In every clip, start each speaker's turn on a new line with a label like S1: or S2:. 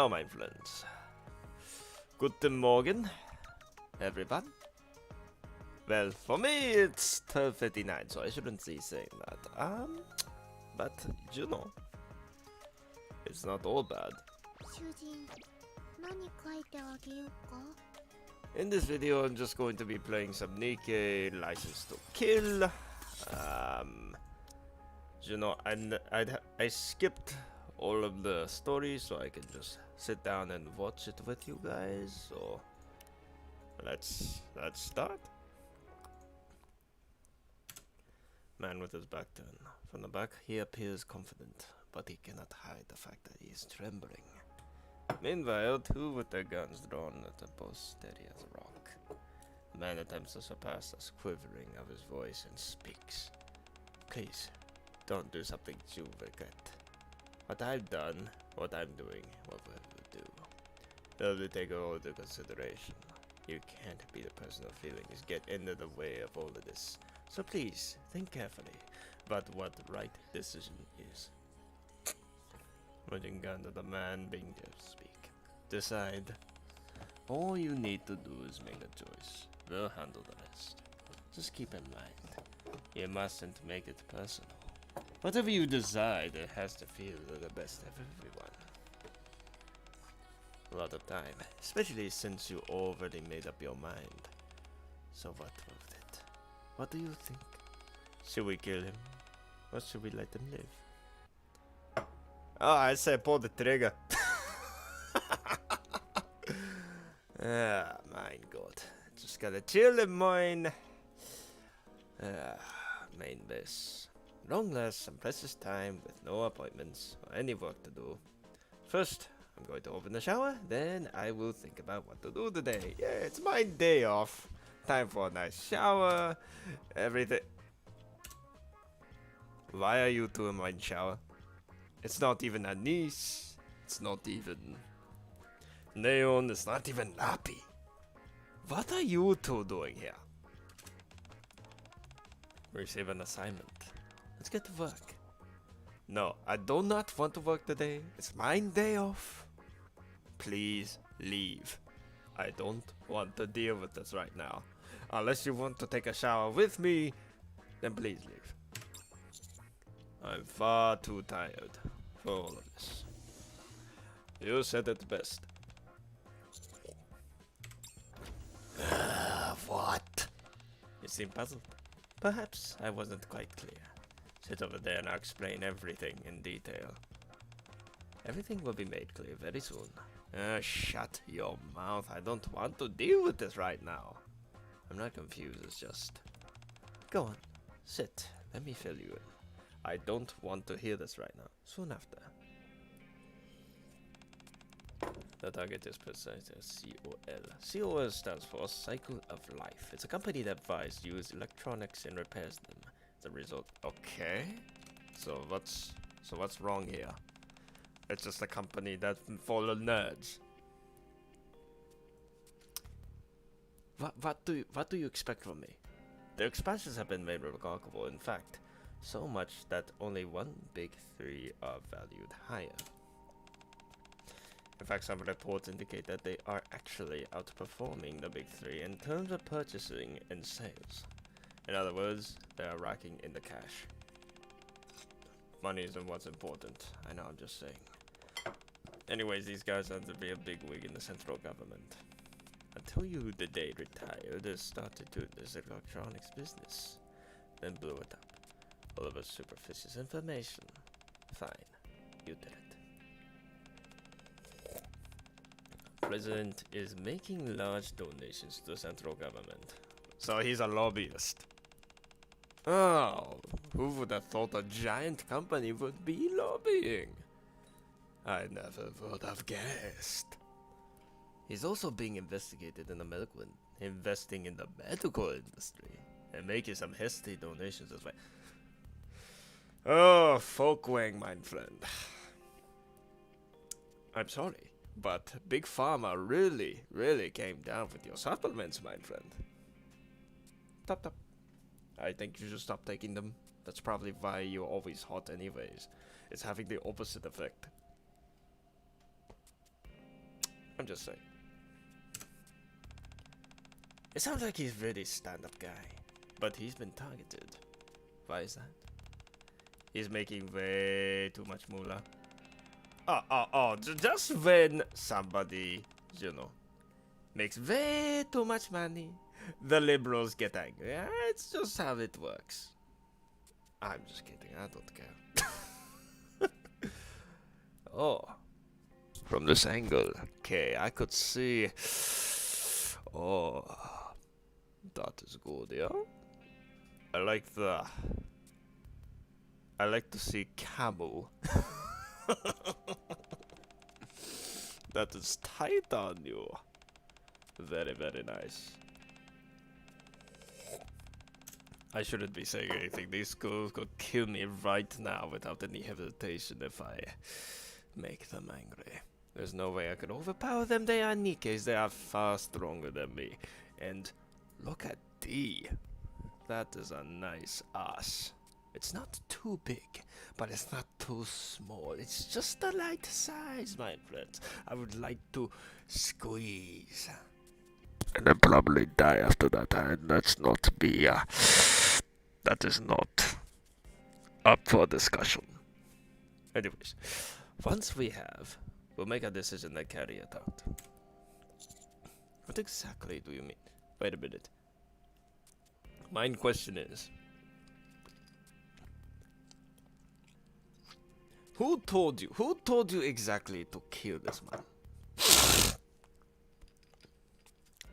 S1: Now, my friends. Guten Morgen, everyone. Well, for me, it's 12:59, so I shouldn't be saying that. But, you know, it's not all bad. In this video, I'm just going to be playing some NIKKE License to Kill. You know, I skipped all of the stories so I can just sit down and watch it with you guys. So let's start. Man with his back turned. From the back, he appears confident, but he cannot hide the fact that he is trembling. Meanwhile, two with their guns drawn at the bow steady as a rock. The man attempts to surpass the quivering of his voice and speaks. Please, don't do something you regret. What I've done, what I'm doing, what will you do? Only take all into consideration. You can't be the personal feelings get in the way of all of this. So please, think carefully about what the right decision is. Putting gun to the man being there to speak. Decide. All you need to do is make a choice. We'll handle the rest. Just keep in mind, you mustn't make it personal. Whatever you decide, it has to feel the best of everyone. A lot of time, especially since you already made up your mind. So what of it? What do you think? Should we kill him? Or should we let him live? Oh, I say pull the trigger. Ah, mein God. Just gotta chill in mine. Main base. Long last some precious time with no appointments or any work to do. First, I'm going to open the shower, then I will think about what to do today. Yeah, it's my day off. Time for a nice shower. Everything. Why are you two in my shower? It's not even Anise. It's not even Neon. It's not even Lappy. What are you two doing here? Receive an assignment. Let's get to work. No, I do not want to work today. It's my day off. Please leave. I don't want to deal with this right now. Unless you want to take a shower with me, then please leave. I'm far too tired for all of this. You said it best. What? You seem puzzled. Perhaps I wasn't quite clear. Sit over there and I'll explain everything in detail. Everything will be made clear very soon. Shut your mouth. I don't want to deal with this right now. I'm not confused, it's just... Go on, sit. Let me fill you in. I don't want to hear this right now. Soon after. The target is precise as COL. COL stands for Cycle of Life. It's a company that buys used electronics and repairs them. The result. Okay. So what's wrong here? It's just a company that full of nerds. What do you expect from me? The expansions have been made remarkable. In fact, so much that only one big three are valued higher. In fact, some reports indicate that they are actually outperforming the big three in terms of purchasing and sales. In other words, they are racking in the cash. Money isn't what's important. I know, I'm just saying. Anyways, these guys are to be a big wig in the central government. Until you the day retired, they started doing this electronics business. Then blew it up. All of us superficial information. Fine. You did it. President is making large donations to the central government. So he's a lobbyist. Oh, who would have thought a giant company would be lobbying? I never would have guessed. He's also being investigated in the investing in the medical industry and making some hefty donations as well. Oh, Folkwang, my friend. I'm sorry, but Big Pharma really came down with your supplements, my friend. Top. I think you should stop taking them. That's probably why you're always hot anyways. It's having the opposite effect. I'm just saying. It sounds like he's really stand-up guy, but he's been targeted. Why is that? He's making way too much moolah. Just when somebody, you know, makes way too much money, the liberals get angry. Yeah, it's just how it works. I'm just kidding, I don't care. Oh, from this angle, okay, I could see. Oh, that is good, yeah? I like to see camel. That is tight on you. Very, very nice. I shouldn't be saying anything. These schools could kill me right now without any hesitation if I make them angry. There's no way I could overpower them. They are NIKKEs. They are far stronger than me. And look at D. That is a nice ass. It's not too big, but it's not too small. It's just the right size, my friends. I would like to squeeze. And then probably die after that, and let's not be, that is not up for discussion. Anyways, once we have, we'll make a decision and carry it out. What exactly do you mean? Wait a minute. My question is, who told you exactly to kill this man?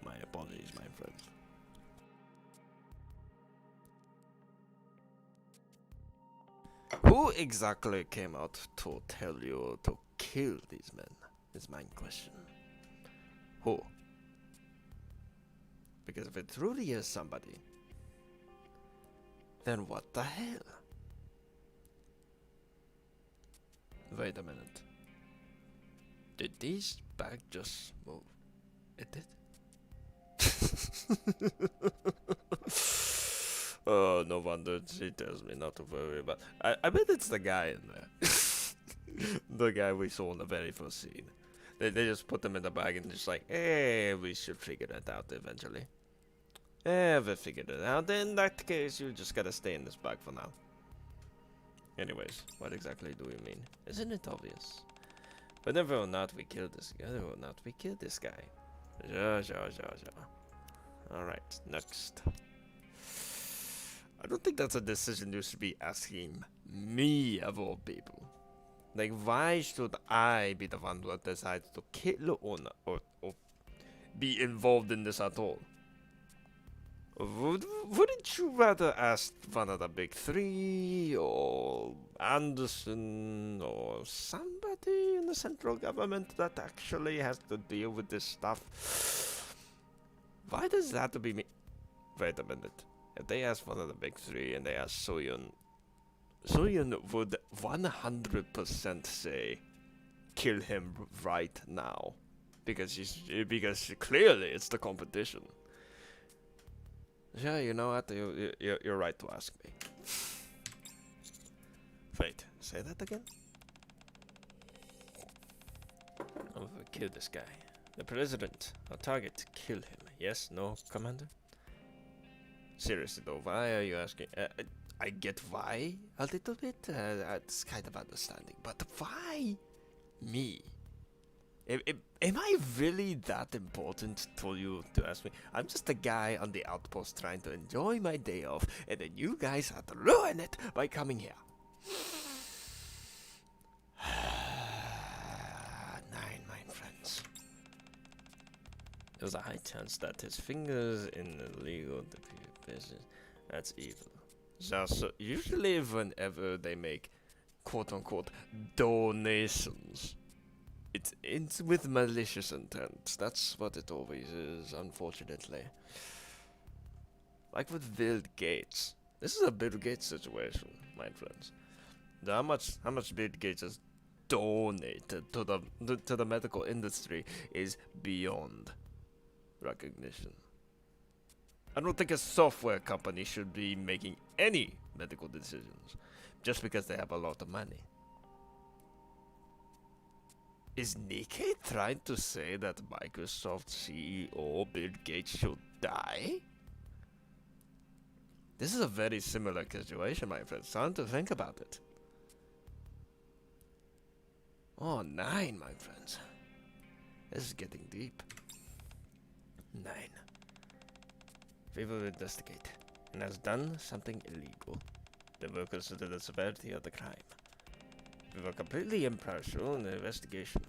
S1: My apologies, my friend. Who exactly came out to tell you to kill these men? Is my question. Who? Because if it truly is somebody, then what the hell? Wait a minute. Did this bag just move? It did? Oh, no wonder she tells me not to worry about. I bet it's the guy in there. The guy we saw in the very first scene. They just put them in the bag and just like, we should figure it out eventually. We figured it out. In that case, you just gotta stay in this bag for now. Anyways, what exactly do you mean? Isn't it obvious? Whether or not we kill this guy, Sure. Alright, next. I don't think that's a decision you should be asking me of all people. Like, why should I be the one who decides to kill or be involved in this at all? Wouldn't you rather ask one of the big three, or Anderson, or somebody in the central government that actually has to deal with this stuff? Why does that have to be me? Wait a minute. If they ask one of the big three and they ask Soyun would 100% say, kill him right now. Because clearly it's the competition. Yeah, you know what? You're right to ask me. Wait, say that again? Oh, kill this guy. The president, our target, kill him. Yes, no, Commander? Seriously though, why are you asking? I get why a little bit. It's kind of understanding, but why me? Am I really that important to you to ask me? I'm just a guy on the outpost trying to enjoy my day off, and then you guys have to ruin it by coming here. 9, my friends. There's a high chance that his fingers in the legal business. That's evil. So usually whenever they make quote-unquote donations, it's with malicious intent. That's what it always is, unfortunately. Like with Bill Gates. This is a Bill Gates situation, my friends. How much Bill Gates has donated to the medical industry is beyond recognition. I don't think a software company should be making any medical decisions just because they have a lot of money. Is NIKKE trying to say that Microsoft CEO Bill Gates should die? This is a very similar situation, my friends. Time to think about it. Oh, 9, my friends. This is getting deep. 9. We will investigate, and has done something illegal. They will consider the severity of the crime. We were completely impartial in the investigation.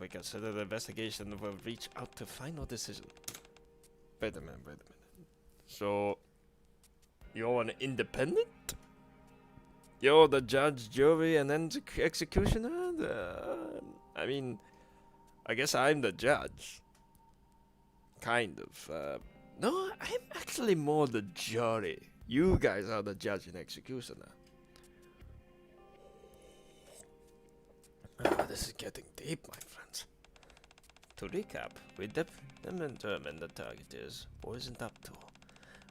S1: We consider the investigation will reach out to final decision. Wait a minute. So, you're an independent? You're the judge, jury, and then executioner? I mean, I guess I'm the judge. Kind of. No, I'm actually more the jury. You guys are the judge and executioner. This is getting deep, my friends. To recap, we determined the target is poisoned up to,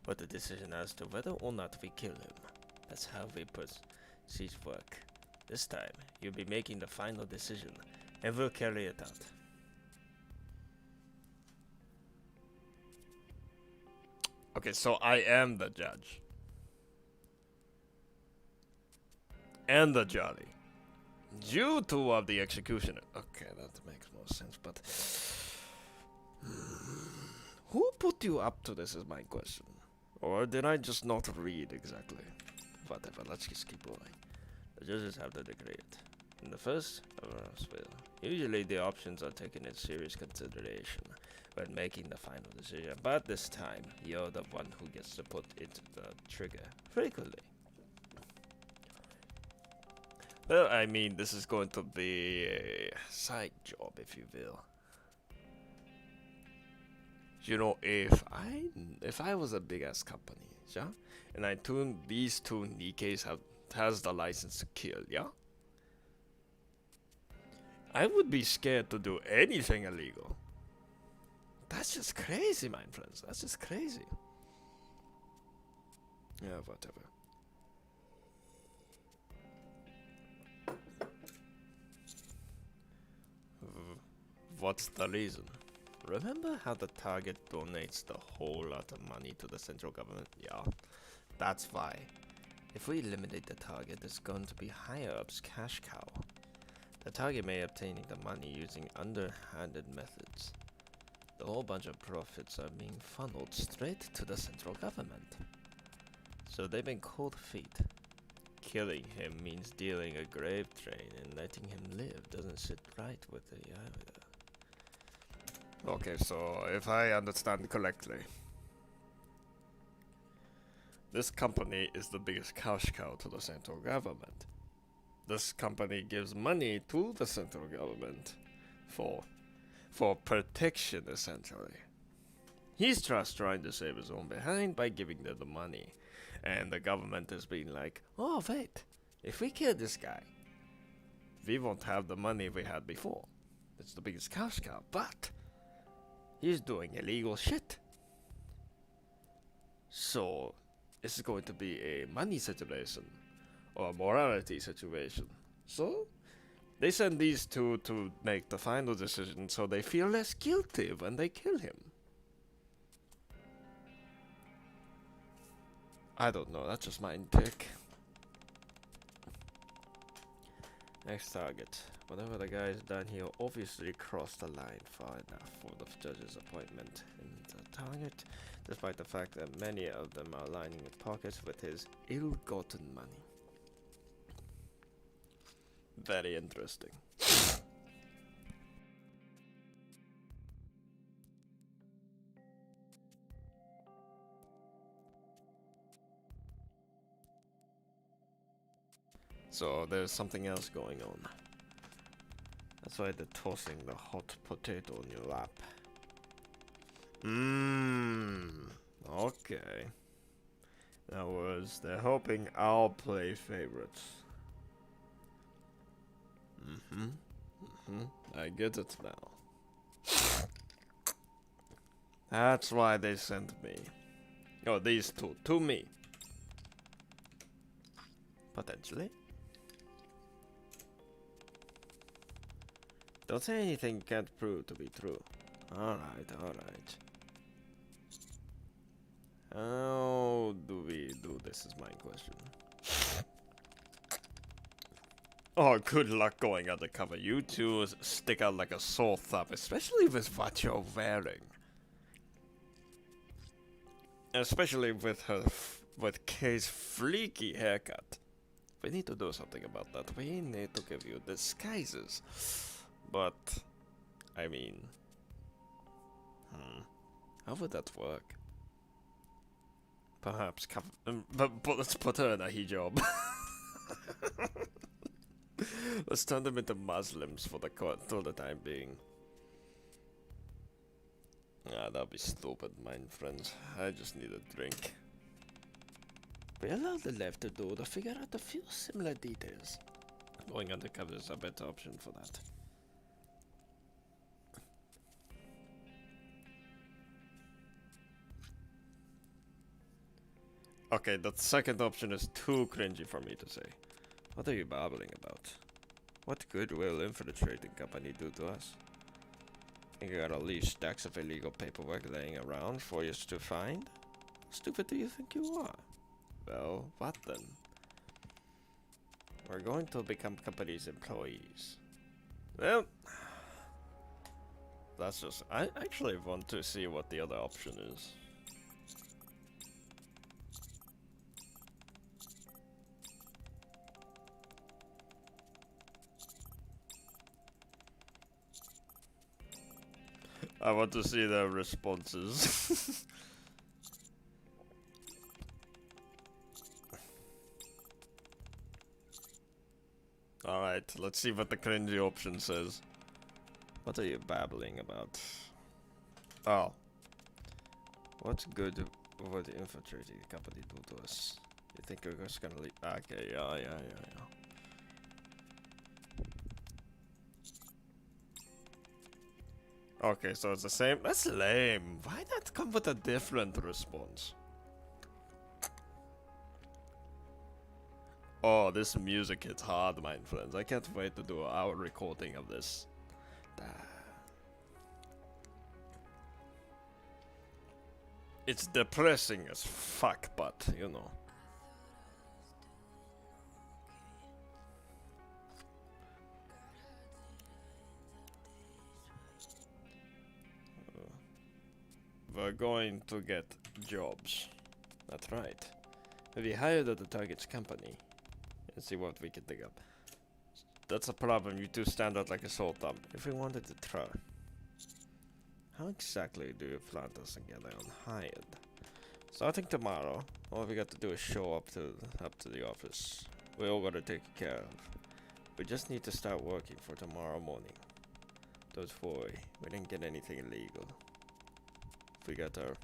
S1: but the decision as to whether or not we kill him. That's how we proceed work. This time, you'll be making the final decision, and we'll carry it out. Okay, so I am the judge. And the jury. You two are the executioner. Okay, that makes more sense, but... who put you up to this is my question. Or did I just not read exactly? Whatever, let's just keep going. The judges have to decree it. In the first of us will. Usually the options are taken in serious consideration when making the final decision, but this time, you're the one who gets to put it the trigger frequently. Well, I mean, this is going to be a side job, if you will. You know, if I was a big ass company, yeah, and I tuned these two NIKKEs has the license to kill, yeah, I would be scared to do anything illegal. That's just crazy, my friends. That's just crazy. Yeah, whatever. What's the reason? Remember how the target donates the whole lot of money to the central government? Yeah, that's why. If we eliminate the target, it's going to be higher up's cash cow. The target may obtain the money using underhanded methods. The whole bunch of profits are being funneled straight to the central government. So they've been cold feet. Killing him means dealing a grave train, and letting him live doesn't sit right with the Okay, so if I understand correctly, this company is the biggest cash cow to the central government. This company gives money to the central government for protection, essentially. He's just trying to save his own behind by giving them the money. And the government is being like, oh wait, if we kill this guy, we won't have the money we had before. It's the biggest cash cow, but he's doing illegal shit. So, this is going to be a money situation, or a morality situation. So, they send these two to make the final decision so they feel less guilty when they kill him. I don't know, that's just my intake. Next target. Whatever the guys done here obviously crossed the line far enough for the judge's appointment. And the target, despite the fact that many of them are lining his pockets with his ill-gotten money. Very interesting. So there's something else going on. That's why they're tossing the hot potato on your lap. Okay. In other words, they're hoping I'll play favorites. I get it now. That's why they sent me. Oh, these two to me. Potentially. Don't say anything can't prove to be true. Alright, alright. How do we do this is my question. Oh, good luck going undercover. You two stick out like a sore thumb, especially with what you're wearing. Especially with with Kay's freaky haircut. We need to do something about that. We need to give you disguises. But, I mean... how would that work? Perhaps but let's put her in a hijab. Let's turn them into Muslims for the time being. Ah, that'll be stupid, my friends. I just need a drink. We have all the left to do to figure out a few similar details. Going undercover is a better option for that. Okay, that second option is too cringy for me to say. What are you babbling about? What good will infiltrating company do to us? Think you gotta leave stacks of illegal paperwork laying around for us to find? How stupid do you think you are? Well, what then? We're going to become company's employees. Well, that's just... I actually want to see what the other option is. I want to see their responses. Alright, let's see what the cringy option says. What are you babbling about? Oh. What good would infiltrating the company do to us? You think we're just gonna leave? Okay, yeah. Okay, so it's the same. That's lame. Why not come with a different response? Oh, this music hits hard, my friends. I can't wait to do our recording of this. It's depressing as fuck, but you know. We're going to get jobs. That's right. We hired at the target's company and see what we can dig up. That's a problem. You two stand out like a sore thumb. If we wanted to try. How exactly do you plant us together on hired? Starting tomorrow, all we got to do is show up to the office. We all gotta take care of. We just need to start working for tomorrow morning. Don't worry, we didn't get anything illegal. We got our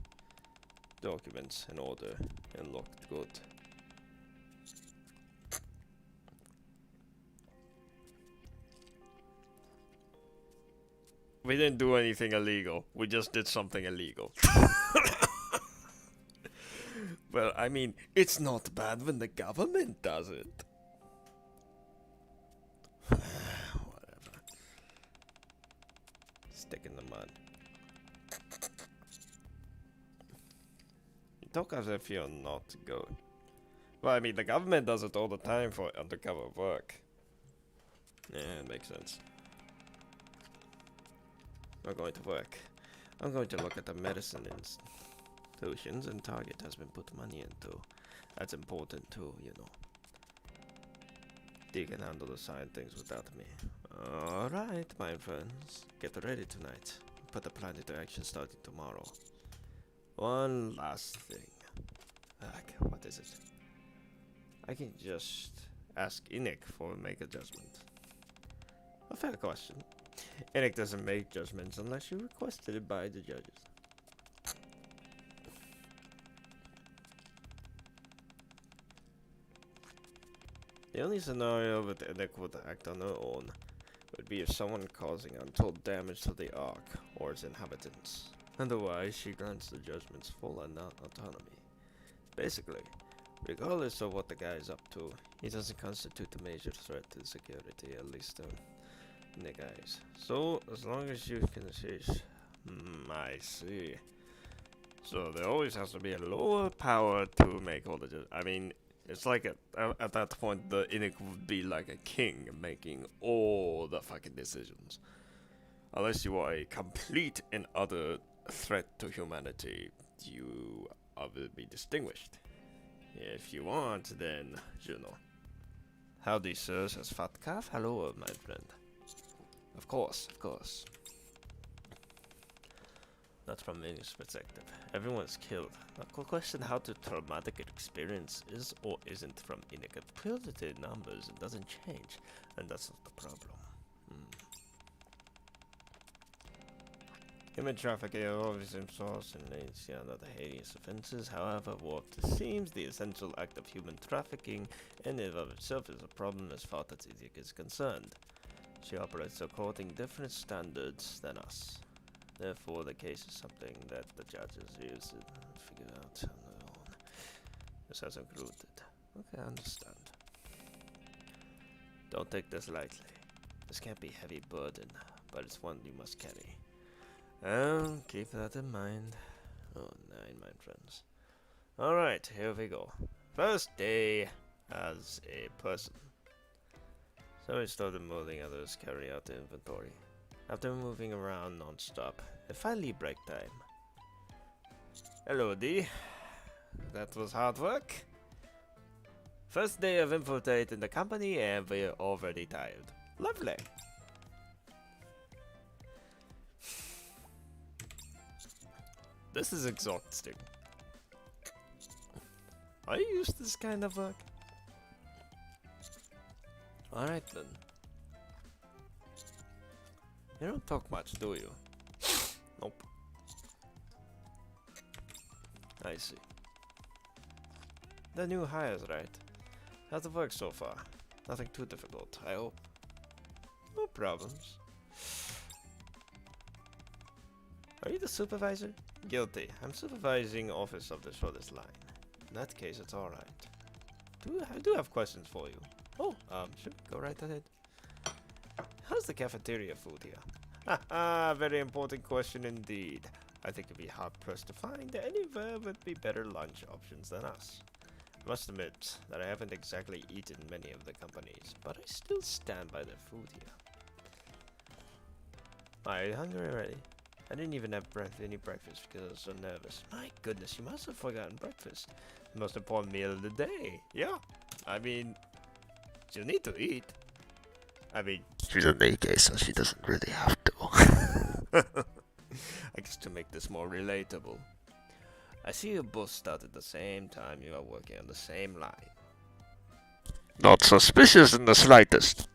S1: documents in order and looked good. We didn't do anything illegal. We just did something illegal. Well, I mean, it's not bad when the government does it. Whatever. Stick in the mud. You talk as if you're not good. Well, I mean, the government does it all the time for undercover work. Yeah, it makes sense. We're going to work. I'm going to look at the medicine institutions and Target has been put money into. That's important too, you know. You can handle the side things without me. Alright, my friends. Get ready tonight. Put the plan into action starting tomorrow. One last thing. What is it? I can just ask NIKKE for make a judgment. A fair question. NIKKE doesn't make judgments unless you requested it by the judges. The only scenario that NIKKE would act on her own would be if someone causing untold damage to the Ark or its inhabitants. Otherwise, she grants the judgments full autonomy. Basically, regardless of what the guy is up to, he doesn't constitute a major threat to security, at least guys. So, as long as you can see. I see. So, there always has to be a lower power to make all the. I mean, it's like at that point, the NIKKE would be like a king making all the fucking decisions. Unless you are a complete and utter threat to humanity, you will be distinguished. If you aren't, then, you know. Howdy, sir, says Fat Calf. Hello, my friend. Of course, of course. Not from any perspective. Everyone's killed. The question how the traumatic experience is or isn't from NIKKE. Purely numbers, it doesn't change. And that's not the problem. Human trafficking always involves in other heinous offenses. However, what seems the essential act of human trafficking in and of itself is a problem as far as NIKKE is concerned. She operates according to different standards than us. Therefore, the case is something that the judges use to figure out on their own. This has concluded. Okay, I understand. Don't take this lightly. This can't be a heavy burden, but it's one you must carry. Keep that in mind. Oh, 9, my friends. Alright, here we go. First day as a person. So we started moving others, carry out the inventory. After moving around non-stop, it finally break time. Hello, D. That was hard work. First day of infiltrating the company and we're already tired. Lovely. This is exhausting. Are you used to this kind of work? Alright then. You don't talk much, do you? Nope. I see. The new hires, right? How's it work so far? Nothing too difficult, I hope. No problems. Are you the supervisor? Guilty. I'm supervising office of the shortest line. In that case, it's alright. I do have questions for you. Oh, sure, go right ahead. How's the cafeteria food here? Haha, very important question indeed. I think it'd be hard pressed to find anywhere would be better lunch options than us. I must admit that I haven't exactly eaten many of the companies, but I still stand by their food here. Are you hungry already? I didn't even have any breakfast because I was so nervous. My goodness, you must have forgotten breakfast. The most important meal of the day. Yeah, I mean, you need to eat. I mean, she's a NIKKE, so she doesn't really have to. I guess to make this more relatable. I see you both start at the same time. You are working on the same line. Not suspicious in the slightest.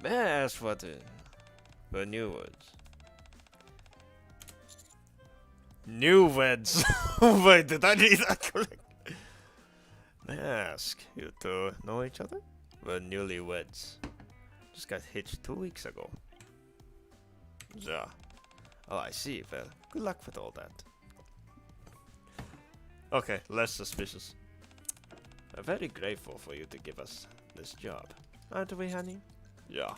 S1: May I ask what new words? New words. Wait, did I read that correct? May I ask, you two know each other? We're newlyweds. Just got hitched 2 weeks ago. Yeah. Oh, I see. Well, good luck with all that. Okay, less suspicious. I'm very grateful for you to give us this job. Aren't we, honey? Yeah.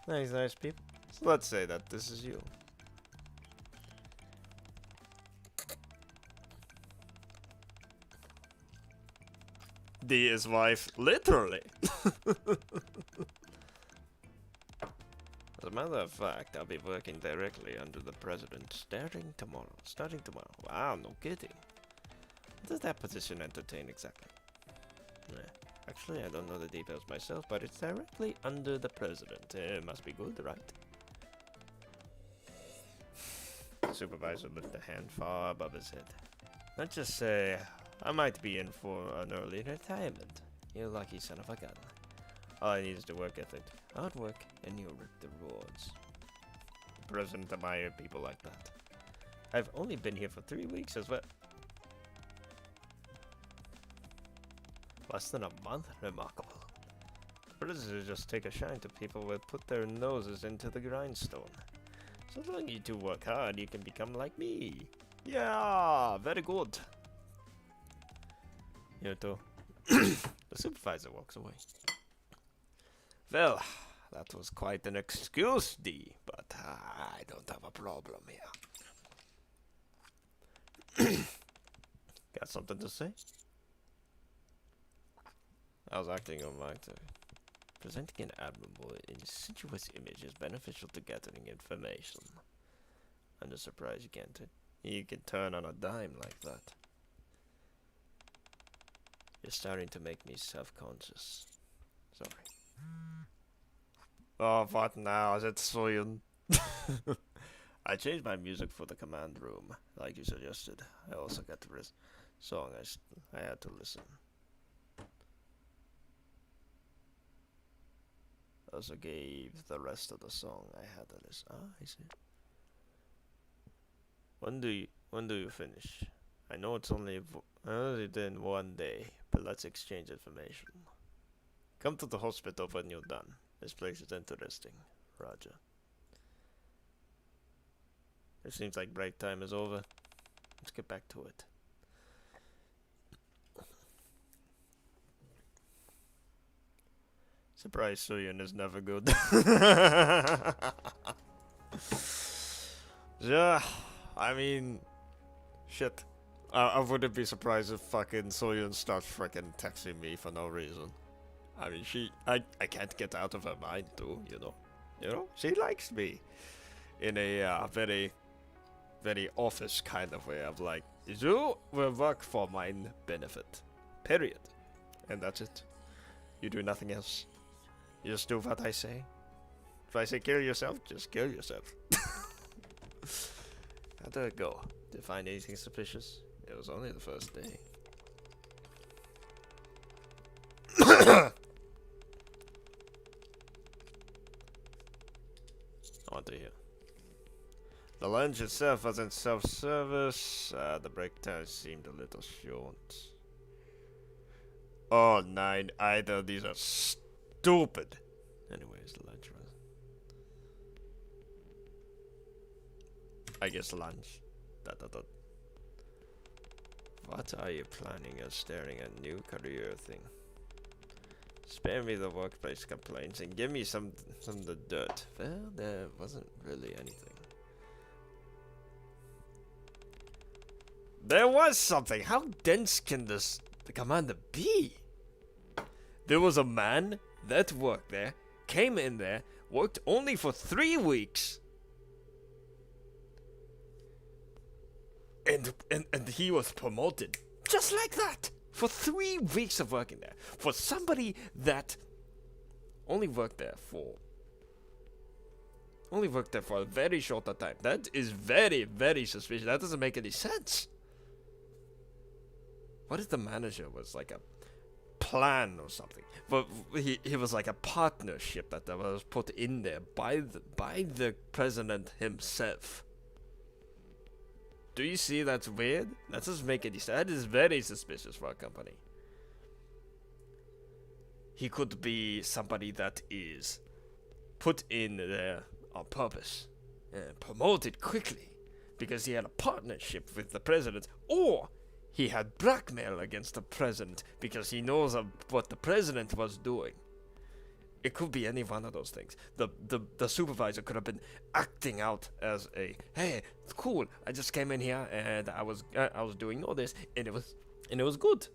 S1: Nice people. So let's say that this is you. D is wife, literally. As a matter of fact, I'll be working directly under the president starting tomorrow. Wow, no kidding. What does that position entertain exactly? Actually, I don't know the details myself, but it's directly under the president. It must be good, right? The supervisor lifted a hand far above his head. Let's just say I might be in for an early retirement. You lucky son of a gun. All I need is the work ethic, hard work, and you'll reap the rewards. The president admires people like that. I've only been here for 3 weeks as well. Less than a month? Remarkable. The president just take a shine to people who put their noses into the grindstone. So long you two work hard, you can become like me. Yeah, very good. You too. The supervisor walks away. Well, that was quite an excuse, D, but I don't have a problem here. Got something to say? I was acting on my turn. Presenting an admirable, insidious image is beneficial to gathering information. I'm just surprised you can turn on a dime like that. You're starting to make me self-conscious. Sorry. Oh, what now? Is it soon? I changed my music for the command room, like you suggested. I also got the song I had to listen. Also gave the rest of the song I had to listen. Ah, I see. When do you finish? I know it's only in one day, but let's exchange information. Come to the hospital when you're done. This place is interesting. Roger. It seems like break time is over. Let's get back to it. Surprise Suyun is never good. Yeah, I mean, shit. I wouldn't be surprised if fucking Suyun starts freaking texting me for no reason. I mean, I can't get out of her mind too, you know. She likes me in a very, very office kind of way of like, you will work for my benefit, period. And that's it. You do nothing else. You just do what I say. If I say kill yourself, just kill yourself. How did it go? Did you find anything suspicious? It was only the first day. I want to hear. The lunch itself wasn't self-service. The break time seemed a little short. Oh, 9 either. These are stupid. Anyways, the lunch was. I guess lunch. What are you planning on starting a new career thing? Spare me the workplace complaints and give me some of the dirt. Well, there wasn't really anything. There was something. How dense can the commander be? There was a man that worked there, came in there, worked only for 3 weeks. And he was promoted just like that for 3 weeks of working there. For somebody that only worked there for a very short time. That is very, very suspicious. That doesn't make any sense. What if the manager was like a plan or something? But he was like a partnership that was put in there by the president himself. Do you see that's weird? That doesn't make any sense. That is very suspicious for a company. He could be somebody that is put in there on purpose and promoted quickly because he had a partnership with the president, or he had blackmail against the president because he knows of what the president was doing. It could be any one of those things. The supervisor could have been acting out as a, hey, it's cool. I just came in here and I was doing all this and it was good.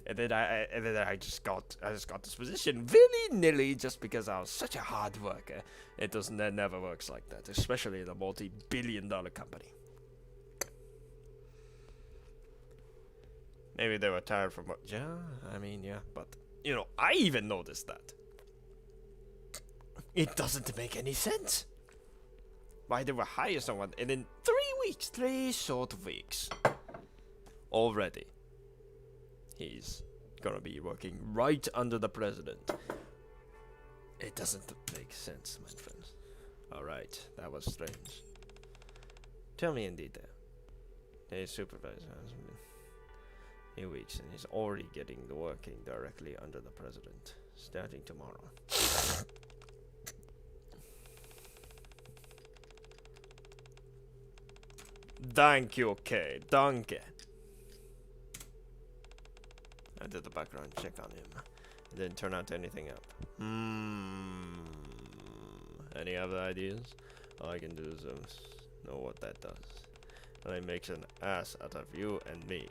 S1: And then I just got this position willy-nilly just because I was such a hard worker. It never works like that, especially in a multi-billion-dollar company. Maybe they were tired from work. Yeah, I mean, yeah, but I even noticed that. It doesn't make any sense. Why they would hire someone and in 3 short weeks, already, he's gonna be working right under the president. It doesn't make sense, my friends. Alright, that was strange. Tell me in detail. His supervisor has been few weeks and he's already working directly under the president, starting tomorrow. Thank you, okay. Danke. I did the background check on him. Didn't turn out anything up. Any other ideas? All I can do is know what that does. And it makes an ass out of you and me.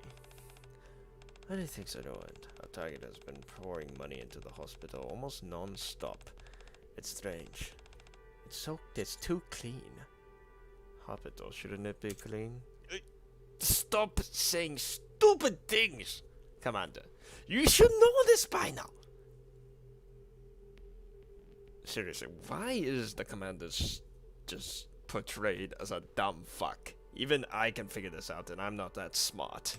S1: How do you think so, Noland? Our target has been pouring money into the hospital almost non-stop. It's strange. It's too clean. Hospital, shouldn't it be clean? Stop saying stupid things, Commander. You should know this by now. Seriously, why is the commander just portrayed as a dumb fuck? Even I can figure this out, and I'm not that smart.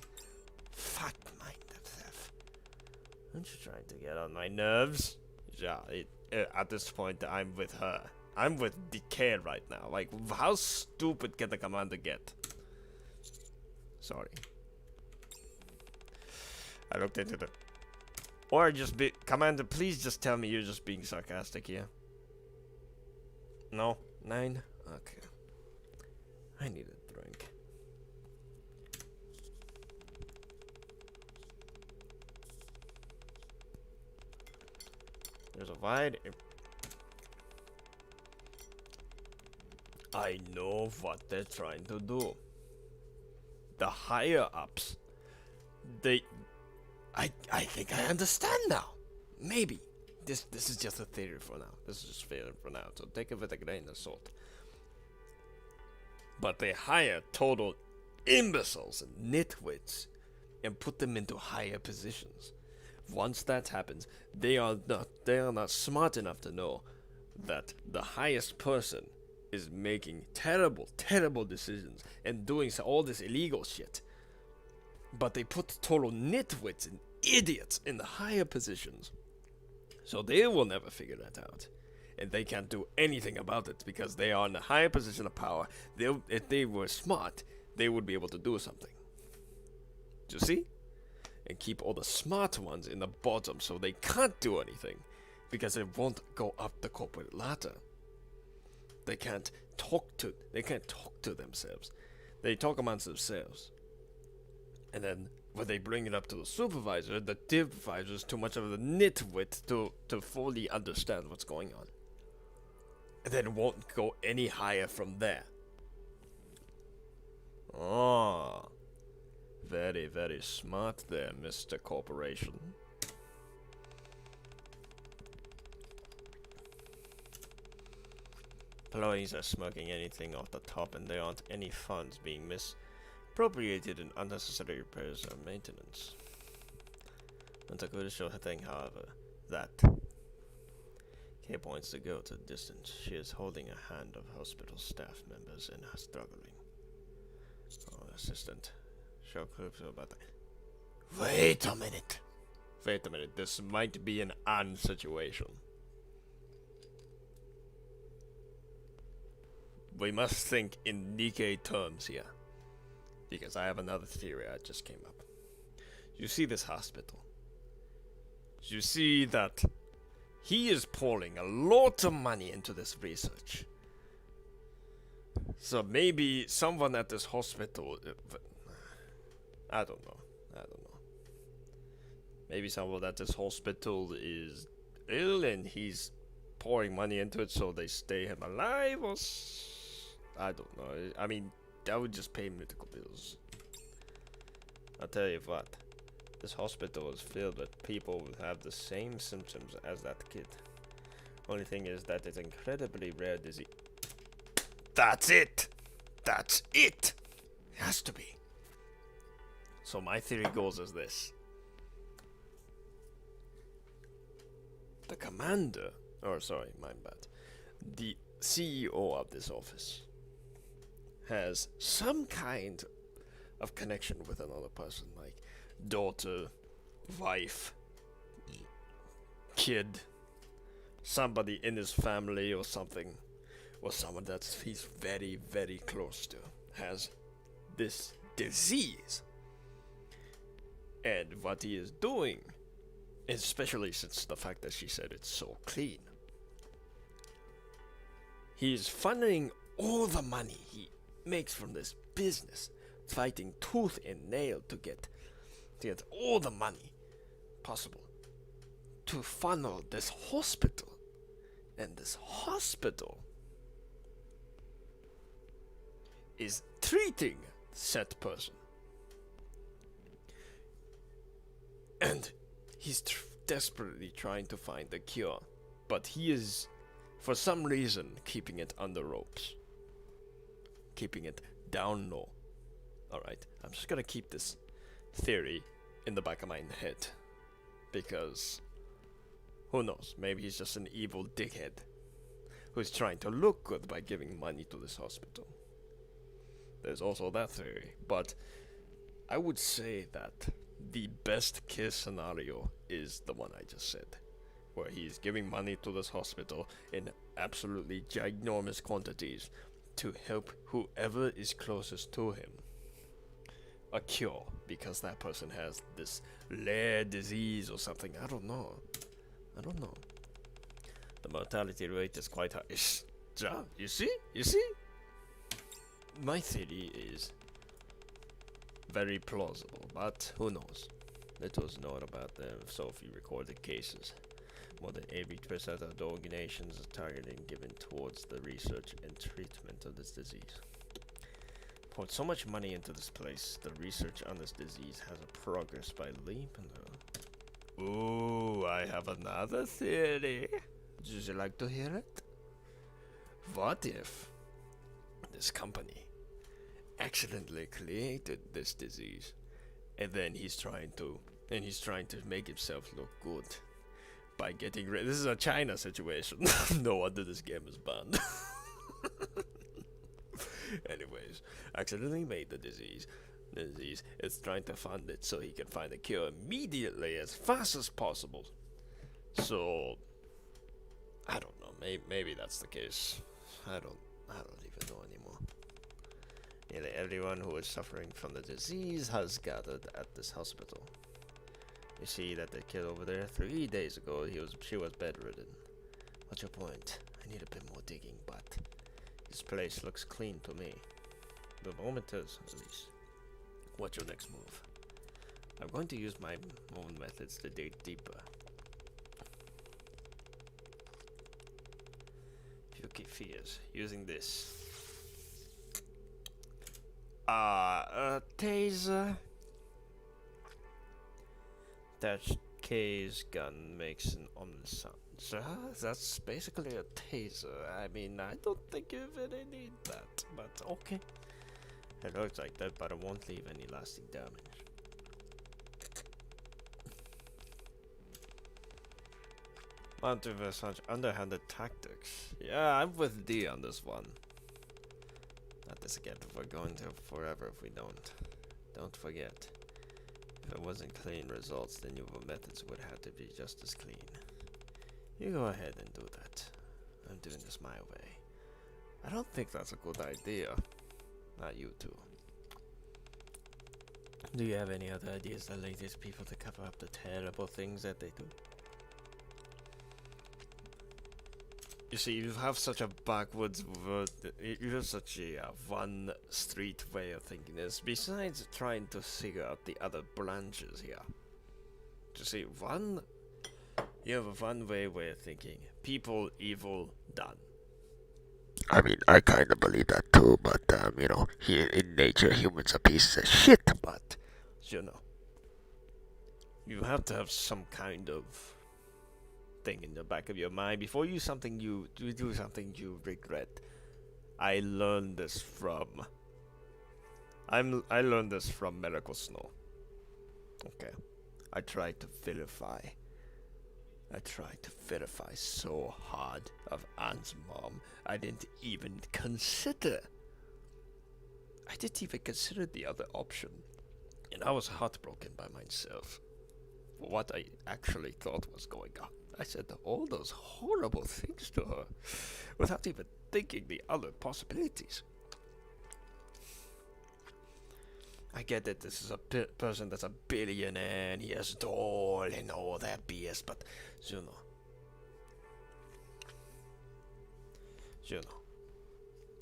S1: Fuck myself. Aren't you trying to get on my nerves? Yeah, at this point, I'm with her. I'm with Decay right now. Like, how stupid can the commander get? Sorry. I looked into the... Or just be... Commander, please just tell me you're just being sarcastic here. No? 9? Okay. I need a drink. There's a wide... I know what they're trying to do. The higher ups, I think I understand now. Maybe. This is just a theory for now. This is just theory for now, so take it with a grain of salt. But they hire total imbeciles and nitwits and put them into higher positions. Once that happens, they are not smart enough to know that the highest person is making terrible decisions and doing all this illegal shit. But they put total nitwits and idiots in the higher positions. So they will never figure that out. And they can't do anything about it because they are in a higher position of power. If they were smart, they would be able to do something. Do you see? And keep all the smart ones in the bottom so they can't do anything. Because it won't go up the corporate ladder. They can't talk to themselves. They talk amongst themselves. And then when they bring it up to the supervisor is too much of a nitwit to fully understand what's going on. And then won't go any higher from there. Oh, very, very smart there, Mr. Corporation. Employees are smoking anything off the top, and there aren't any funds being misappropriated in unnecessary repairs or maintenance. Not a good sure thing, however, that Kay points to go to the distance. She is holding a hand of hospital staff members and are struggling. Oh, assistant. Show clips about that. Wait a minute. This might be an on situation. We must think in NIKKE terms here. Because I have another theory that just came up. You see this hospital. You see that he is pouring a lot of money into this research. So maybe someone at this hospital... I don't know. Maybe someone at this hospital is ill and he's pouring money into it so they stay him alive or... I don't know. I mean, that would just pay medical bills. I'll tell you what. This hospital is filled with people who have the same symptoms as that kid. Only thing is that it's incredibly rare disease. That's it! It has to be. So my theory goes as this. The commander, the CEO of this office has some kind of connection with another person, like daughter, wife, kid, somebody in his family or something, or someone that he's very, very close to has this disease. And what he is doing, especially since the fact that she said it's so clean, he's funneling all the money he makes from this business, fighting tooth and nail to get all the money possible to funnel this hospital, and this hospital is treating said person. And he's desperately trying to find the cure, but he is, for some reason, keeping it under ropes. Keeping it down low. Alright, I'm just gonna keep this theory in the back of my head. Because, who knows, maybe he's just an evil dickhead who's trying to look good by giving money to this hospital. There's also that theory, but I would say that the best case scenario is the one I just said, where he's giving money to this hospital in absolutely ginormous quantities to help whoever is closest to him a cure, because that person has this rare disease or something. I don't know. The mortality rate is quite high. You see? My theory is very plausible, but who knows? Let us know about the Sophie recorded cases. More than 80% of the organizations are targeting given towards the research and treatment of this disease. Poured so much money into this place, the research on this disease has a progress by leap and Ooh, I have another theory. Would you like to hear it? What if this company accidentally created this disease, and then he's trying to make himself look good by getting rid. This is a China situation. No wonder this game is banned. Anyways, accidentally made the disease. The disease is trying to fund it so he can find a cure immediately, as fast as possible. So I don't know. Maybe that's the case. I don't even know anymore. Nearly everyone who is suffering from the disease has gathered at this hospital. You see that the kid over there, 3 days ago, she was bedridden. What's your point? I need a bit more digging, but this place looks clean to me. The moment is, at least. What's your next move? I'm going to use my own methods to dig deeper. Few key fears. Using this. Taser. That K's gun makes an ominous sound. So that's basically a taser. I mean, I don't think you really need that, but okay. It looks like that, but it won't leave any lasting damage. Mounted such underhanded tactics. Yeah, I'm with D on this one. Not this again. We're going to forever if we don't. Don't forget. If it wasn't clean results, then your methods would have to be just as clean. You go ahead and do that. I'm doing this my way. I don't think that's a good idea. Not you two. Do you have any other ideas that lead these people to cover up the terrible things that they do? You see, you have such a backwoods word, you have such a one street way of thinking this, besides trying to figure out the other branches here. You see, you have a one-way of thinking. People, evil, done.
S2: I mean, I kind of believe that too, but, you know, here in nature, humans are pieces of shit.
S1: But, you know, you have to have some kind of thing in the back of your mind before you do something you regret. I learned this from Medical Snow. Okay. I tried to verify so hard of Anne's mom. I didn't even consider the other option. And I was heartbroken by myself for what I actually thought was going on. I said all those horrible things to her without even thinking the other possibilities. I get that this is a person that's a billionaire and he has doll and all that BS, but you know,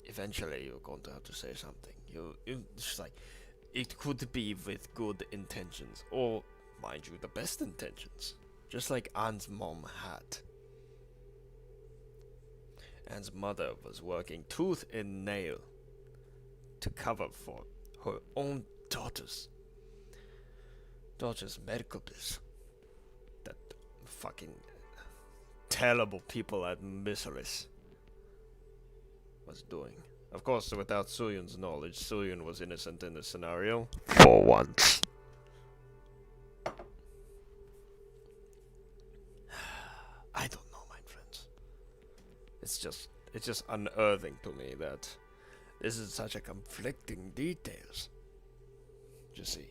S1: eventually you're going to have to say something. It's like, it could be with good intentions, or mind you, the best intentions. just like Anne's mom had. Anne's mother was working tooth and nail to cover for her own daughter's medical bills. That fucking terrible people at Miseris was doing. Of course, without Suyun's knowledge, Suyun was innocent in this scenario.
S2: For once.
S1: I don't know, my friends. It's just unearthing to me that this is such a conflicting details. You see,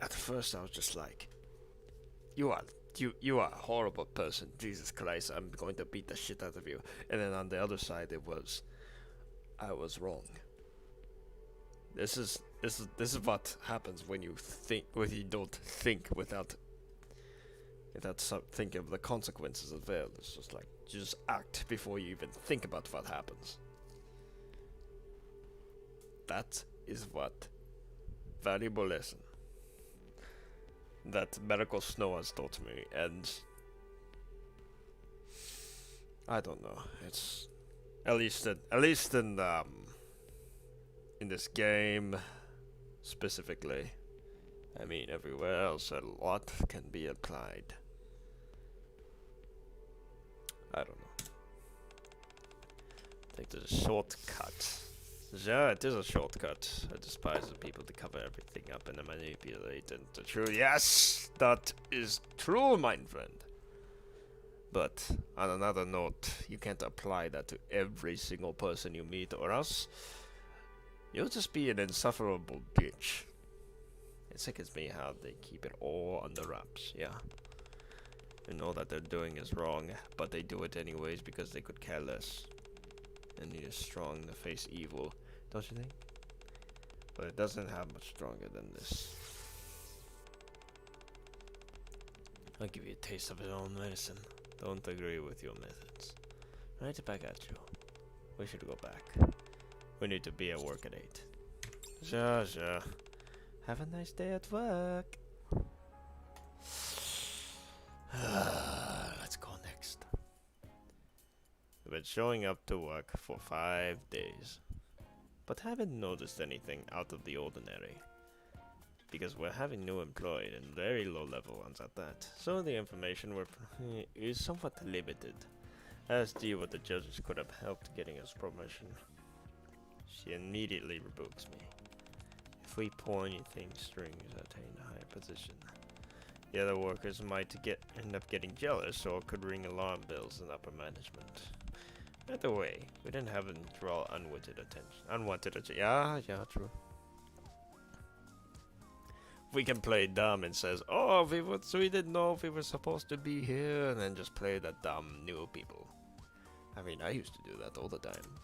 S1: at first I was just like, you are a horrible person. Jesus Christ, I'm going to beat the shit out of you. And then on the other side, it was, I was wrong. This is what happens when you don't think without thinking of the consequences of it. It's just like, you just act before you even think about what happens. That is what valuable lesson that medical snow has taught me, and I don't know. It's at least in this game specifically. I mean, everywhere else a lot can be applied. I don't know. I think there's a shortcut. Yeah, it is a shortcut. I despise the people to cover everything up and manipulate and the truth. Yes, that is true, my friend. But on another note, you can't apply that to every single person you meet, or else you'll just be an insufferable bitch. It sickens me how they keep it all under wraps. Yeah, they know that they're doing is wrong, but they do it anyways because they could care less. And you're strong to face evil, don't you think? But it doesn't have much stronger than this. I'll give you a taste of your own medicine. Don't agree with your methods. Right back at you. We should go back. We need to be at work at 8. Sure. Have a nice day at work. Let's go next. We've been showing up to work for 5 days, but haven't noticed anything out of the ordinary. Because we're having new employed and very low level ones at that, so the information is somewhat limited. As deal with the judges could have helped getting us promotion. She immediately rebukes me. If we pull anything strings, attain a higher position. The other workers might end up getting jealous, or could ring alarm bells in upper management. Either way, we didn't have them draw unwanted attention. Yeah, true. We can play dumb and says, oh, we didn't know if we were supposed to be here, and then just play the dumb new people. I mean, I used to do that all the time.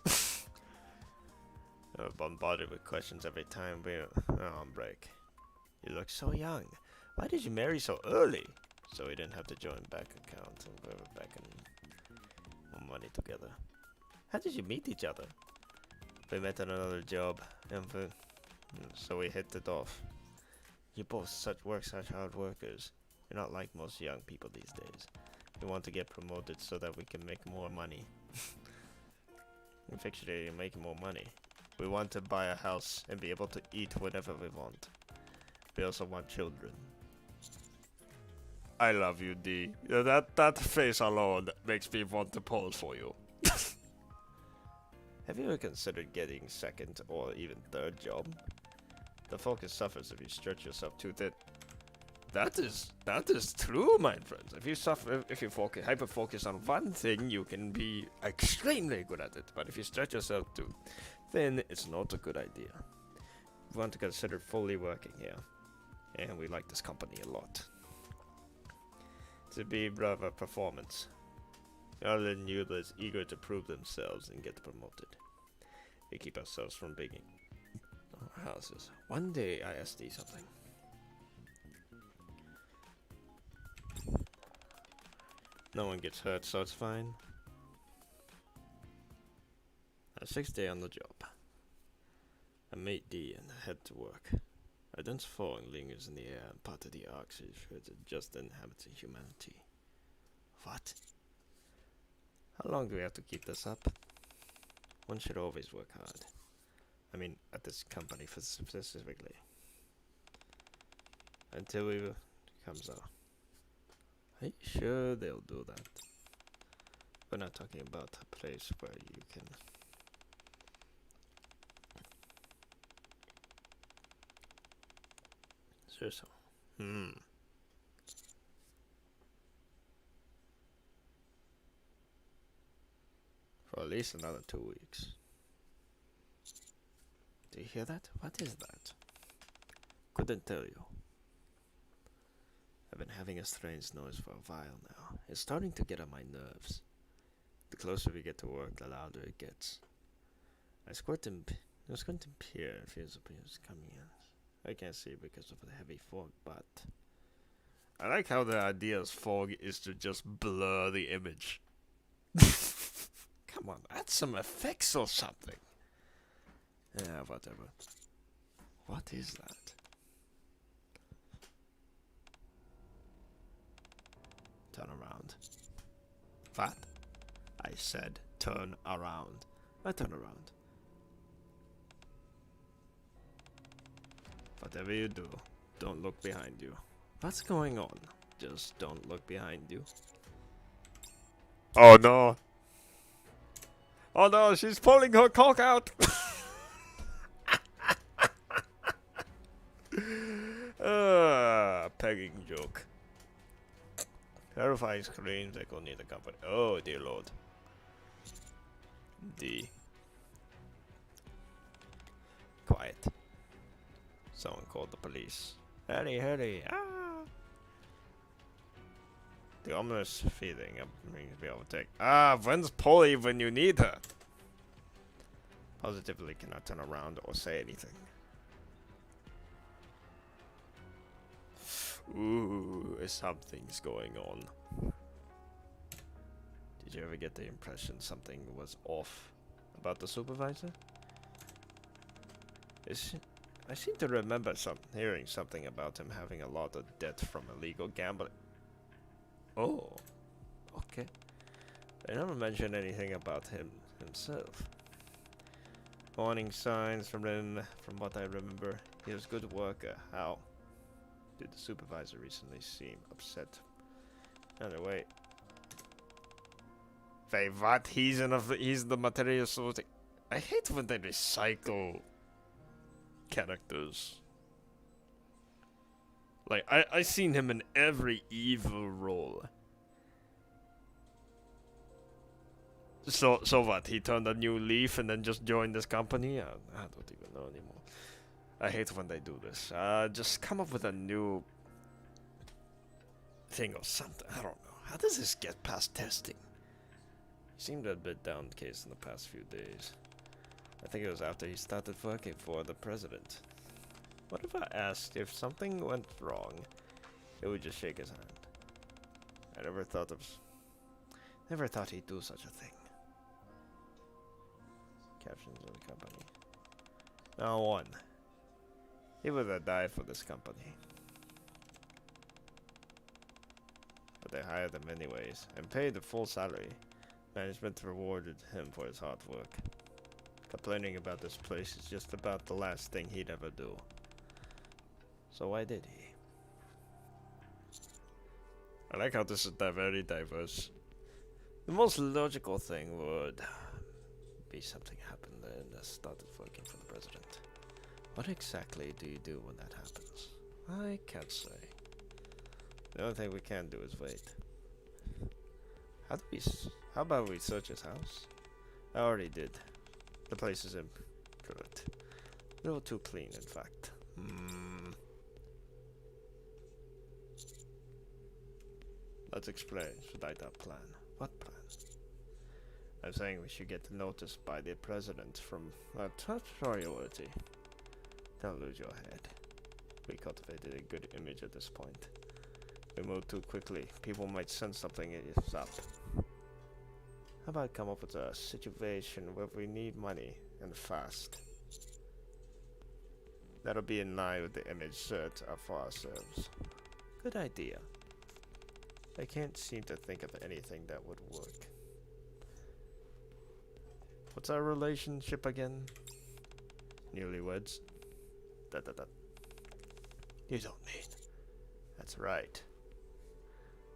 S1: I was bombarded with questions every time we were on break. You look so young. Why did you marry so early? So we didn't have to join bank account, and we were back in more money together. How did you meet each other? We met at another job, and so we hit it off. You both such hard workers. You're not like most young people these days. We want to get promoted so that we can make more money. In fiction, you're making more money. We want to buy a house and be able to eat whenever we want. We also want children. I love you, D. That face alone makes me want to pose for you. Have you ever considered getting second or even third job? The focus suffers if you stretch yourself too thin. That is true, my friends. If you hyper focus on one thing, you can be extremely good at it. But if you stretch yourself too thin, it's not a good idea. We want to consider fully working here, and we like this company a lot. To be of a performance, rather than you that's eager to prove themselves and get promoted. We keep ourselves from being houses. One day I SD something. No one gets hurt, so it's fine. A 6th day on the job. I meet D and head to work. A dense fog lingers in the air, and part of the oxygen just inhabits humanity. What? How long do we have to keep this up? One should always work hard. I mean, at this company specifically. Until it comes out. Are you sure they'll do that? We're not talking about a place where you can... Sure so. For at least another 2 weeks. Do you hear that? What is that? Couldn't tell you. I've been having a strange noise for a while now. It's starting to get on my nerves. The closer we get to work, the louder it gets. I was going to peer if he was coming in. I can't see because of the heavy fog, but I like how the idea of fog is to just blur the image. Come on, add some effects or something. Yeah, whatever. What is that? Turn around. What? I said turn around. I turn around. Whatever you do, don't look behind you. What's going on? Just don't look behind you. Oh no! Oh no, she's pulling her cock out! Pegging joke. Terrifying screams echo near the company. Oh dear lord. Quiet. Someone called the police. Hurry, hurry. Ah! The ominous feeling of being overtaken. Ah, when's Polly when you need her? Positively cannot turn around or say anything. Ooh, something's going on. Did you ever get the impression something was off about the supervisor? I seem to remember hearing something about him having a lot of debt from illegal gambling. Oh, okay. They never mentioned anything about himself. Warning signs from him, from what I remember. He was a good worker. How did the supervisor recently seem upset? Anyway. Wait, what? He's the material sorting. I hate when they recycle characters. Like, I seen him in every evil role. So what? He turned a new leaf and then just joined this company? I don't even know anymore. I hate when they do this. Just come up with a new thing or something. I don't know. How does this get past testing? He seemed a bit down case in the past few days. I think it was after he started working for the president. What if I asked if something went wrong? He would just shake his hand. I never thought he'd do such a thing. Captions of the company. Now one. He would have died for this company. But they hired him anyways, and paid the full salary. Management rewarded him for his hard work. Complaining about this place is just about the last thing he'd ever do. So why did he? I like how this is very diverse. The most logical thing would be something happened and started working for the president. What exactly do you do when that happens? I can't say. The only thing we can do is wait. How about we search his house? I already did. The place is immaculate. A little too clean, in fact. Let's explain. Should I that plan? What plan? I'm saying we should get noticed by the president from a top priority. Don't lose your head. We cultivated a good image at this point. We moved too quickly. People might sense something is up. How about come up with a situation where we need money and fast? That'll be in line with the image set up for ourselves. Good idea. I can't seem to think of anything that would work. What's our relationship again? Newlyweds. You don't need. That's right.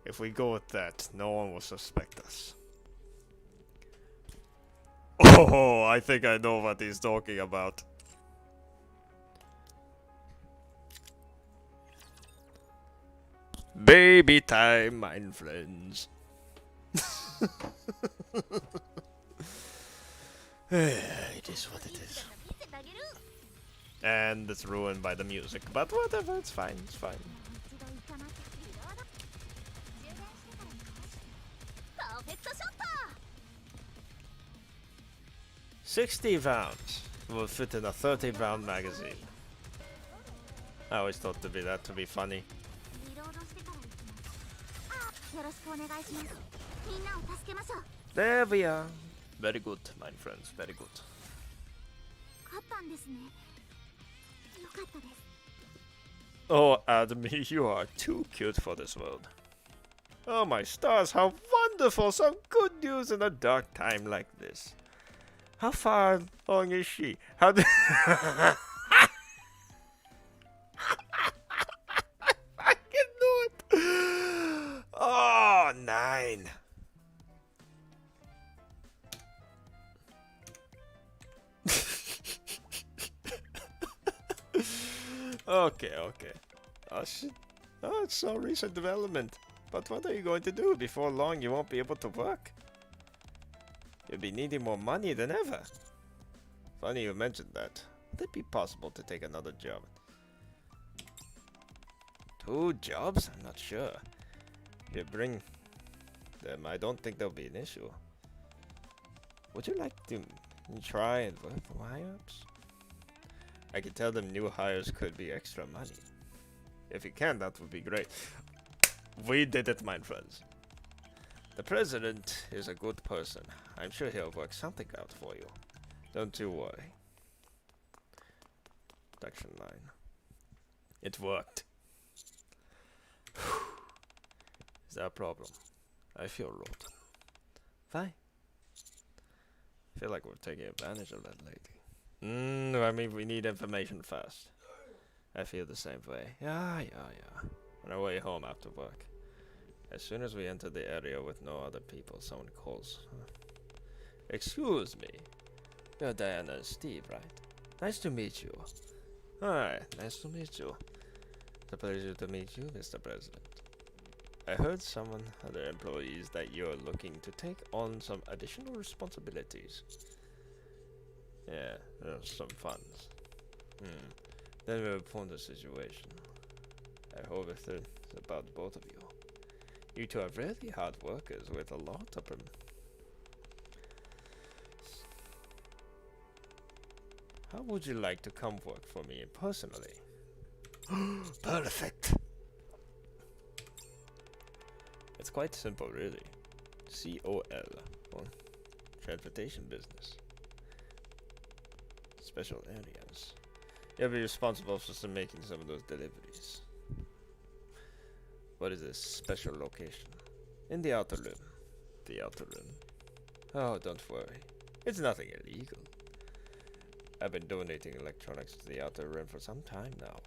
S1: If we go with that, no one will suspect us. Oh, I think I know what he's talking about. Baby time, my friends. It is what it is. And it's ruined by the music, but whatever, it's fine, it's fine. 60 rounds will fit in a 30-round magazine. I always thought to be funny. There we are. Very good, my friends, very good. Oh, Admi, you are too cute for this world. Oh my stars, how wonderful! Some good news in a dark time like this. How far along is she? How do I can do it! Oh, 9. Okay. Oh shit. Oh, it's so recent development. But what are you going to do? Before long you won't be able to work. You'll be needing more money than ever. Funny you mentioned that. Would it be possible to take another job? 2 jobs? I'm not sure. If you bring them, I don't think there'll be an issue. Would you like to try and work for higher-ups? I can tell them new hires could be extra money. If you can, that would be great. We did it, my friends. The president is a good person. I'm sure he'll work something out for you. Don't you worry. Section 9. It worked. Is that a problem? I feel rotten. Fine. I feel like we're taking advantage of that lady. I mean, we need information fast. I feel the same way. Yeah. On our way home after work. As soon as we enter the area with no other people, someone calls. Excuse me. You're Diana and Steve, right? Nice to meet you. Hi, nice to meet you. It's a pleasure to meet you, Mr. President. I heard someone, other employees, that you're looking to take on some additional responsibilities. Yeah, there's some funds. Then we'll inform the situation. I hope it's about both of you. You two are really hard workers with a lot of them. How would you like to come work for me personally? Perfect! It's quite simple, really. COL, well, transportation business. Special areas. You'll be responsible for making some of those deliveries. What is this special location? In the outer rim. The outer rim. Oh, don't worry. It's nothing illegal. I've been donating electronics to the outer rim for some time now.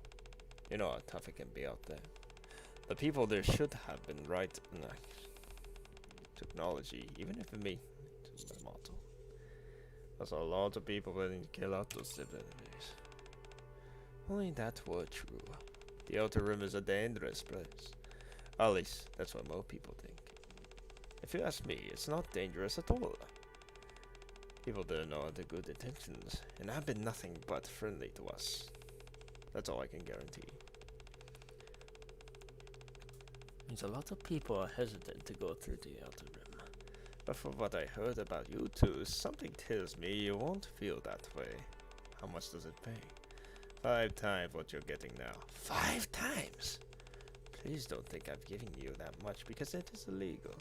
S1: You know how tough it can be out there. The people there should have been right in the technology, even if it may to the motto. There's a lot of people willing to kill out those civilians. Only that were true. The outer rim is a dangerous place. At least, that's what most people think. If you ask me, it's not dangerous at all. People there know the good intentions, and have been nothing but friendly to us. That's all I can guarantee. Means a lot of people are hesitant to go through the outer rim. But from what I heard about you two, something tells me you won't feel that way. How much does it pay? 5 times what you're getting now. 5 times? Please don't think I'm giving you that much because it is illegal.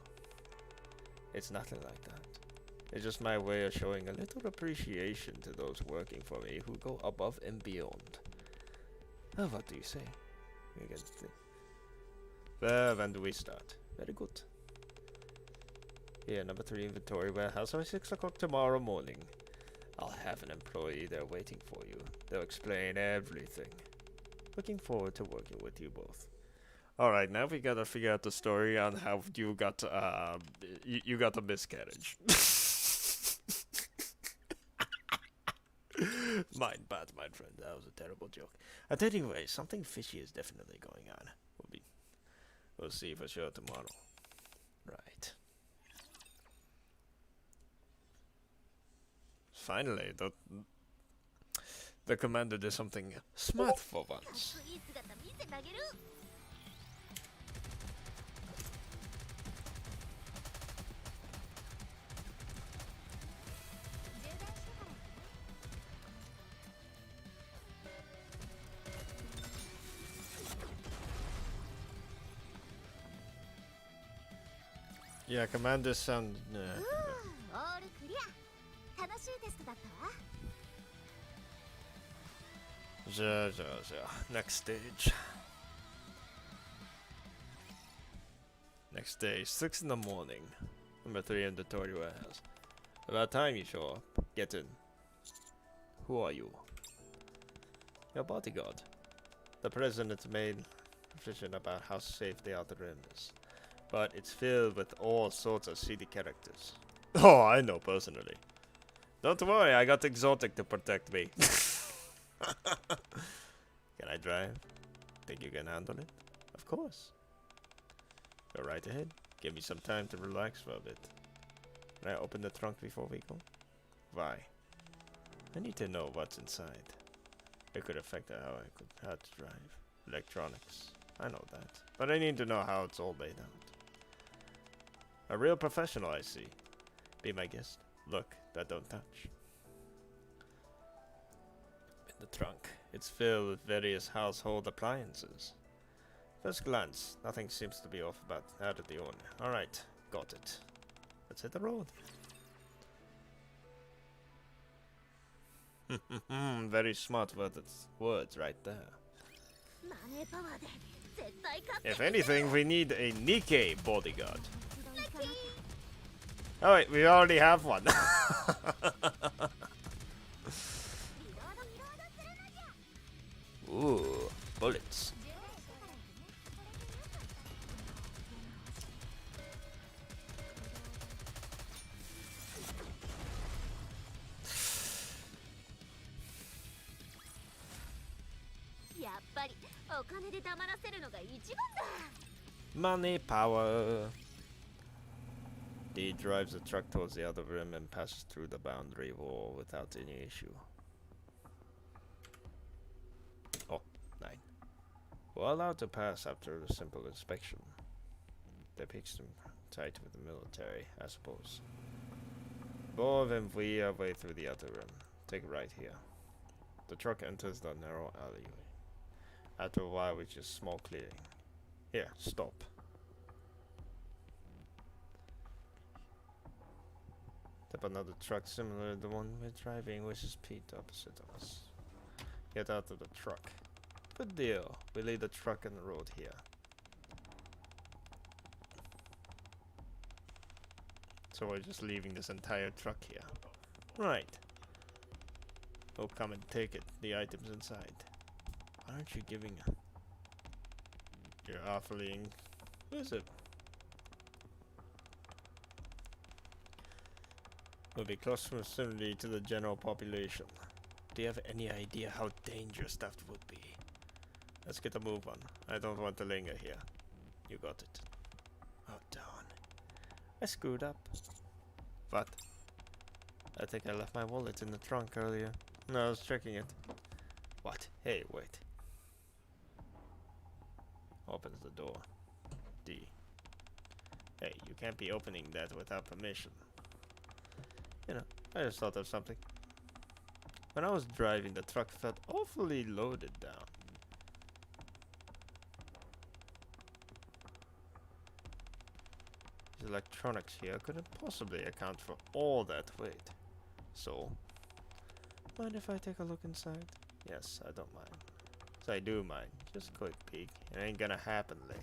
S1: It's nothing like that. It's just my way of showing a little appreciation to those working for me who go above and beyond. Oh, what do you say? You get it. Where when do we start? Very good. Here, number 3 inventory warehouse by 6 o'clock tomorrow morning. I'll have an employee there waiting for you. They'll explain everything. Looking forward to working with you both. Alright, now we gotta figure out the story on how you got you got a miscarriage. Mine bad, my friend. That was a terrible joke. But anyway, something fishy is definitely going on. We'll see for sure tomorrow. Right. Finally, the commander did something smart for once. Yeah, commander sound. Ja. Next stage. Next day, 6 in the morning. Number 3 in the Tory warehouse. About time you show up. Get in. Who are you? Your bodyguard. The president made a decision about how safe the Outer Rim is. But it's filled with all sorts of seedy characters. Oh, I know personally. Don't worry, I got Exotic to protect me. Can I drive? Think you can handle it? Of course. Go right ahead. Give me some time to relax for a bit. Can I open the trunk before we go? Why? I need to know what's inside. It could affect how to drive. Electronics. I know that. But I need to know how it's all laid out. A real professional, I see. Be my guest. Look, that don't touch. In the trunk, it's filled with various household appliances. First glance, nothing seems to be off about out of the ordinary. Alright, got it. Let's hit the road. Very smart words right there. If anything, we need a NIKKE bodyguard. Oh wait, we already have one. Ooh, bullets. Money, power. D drives the truck towards the other rim and passes through the boundary wall without any issue. Oh, 9. We're allowed to pass after a simple inspection. Depicts them tight with the military, I suppose. More than we our way through the other rim. Take a right here. The truck enters the narrow alleyway. After a while, we just small clearing. Here, stop. Tap another truck similar to the one we're driving, which is Pete opposite of us. Get out of the truck. Good deal. We leave the truck on the road here. So we're just leaving this entire truck here. Right. Oh, come and take it. The items inside. Why aren't you giving her? You're awfully... Who is it? Will be close proximity to the general population. Do you have any idea how dangerous that would be? Let's get a move on. I don't want to linger here. You got it. Oh, darn. I screwed up. What? I think I left my wallet in the trunk earlier. No, I was checking it. What? Hey, wait. Opens the door. D. Hey, you can't be opening that without permission. You know, I just thought of something. When I was driving, the truck felt awfully loaded down. These electronics here couldn't possibly account for all that weight. So, mind if I take a look inside? Yes, I don't mind. I do mind. Just a quick peek. It ain't gonna happen later.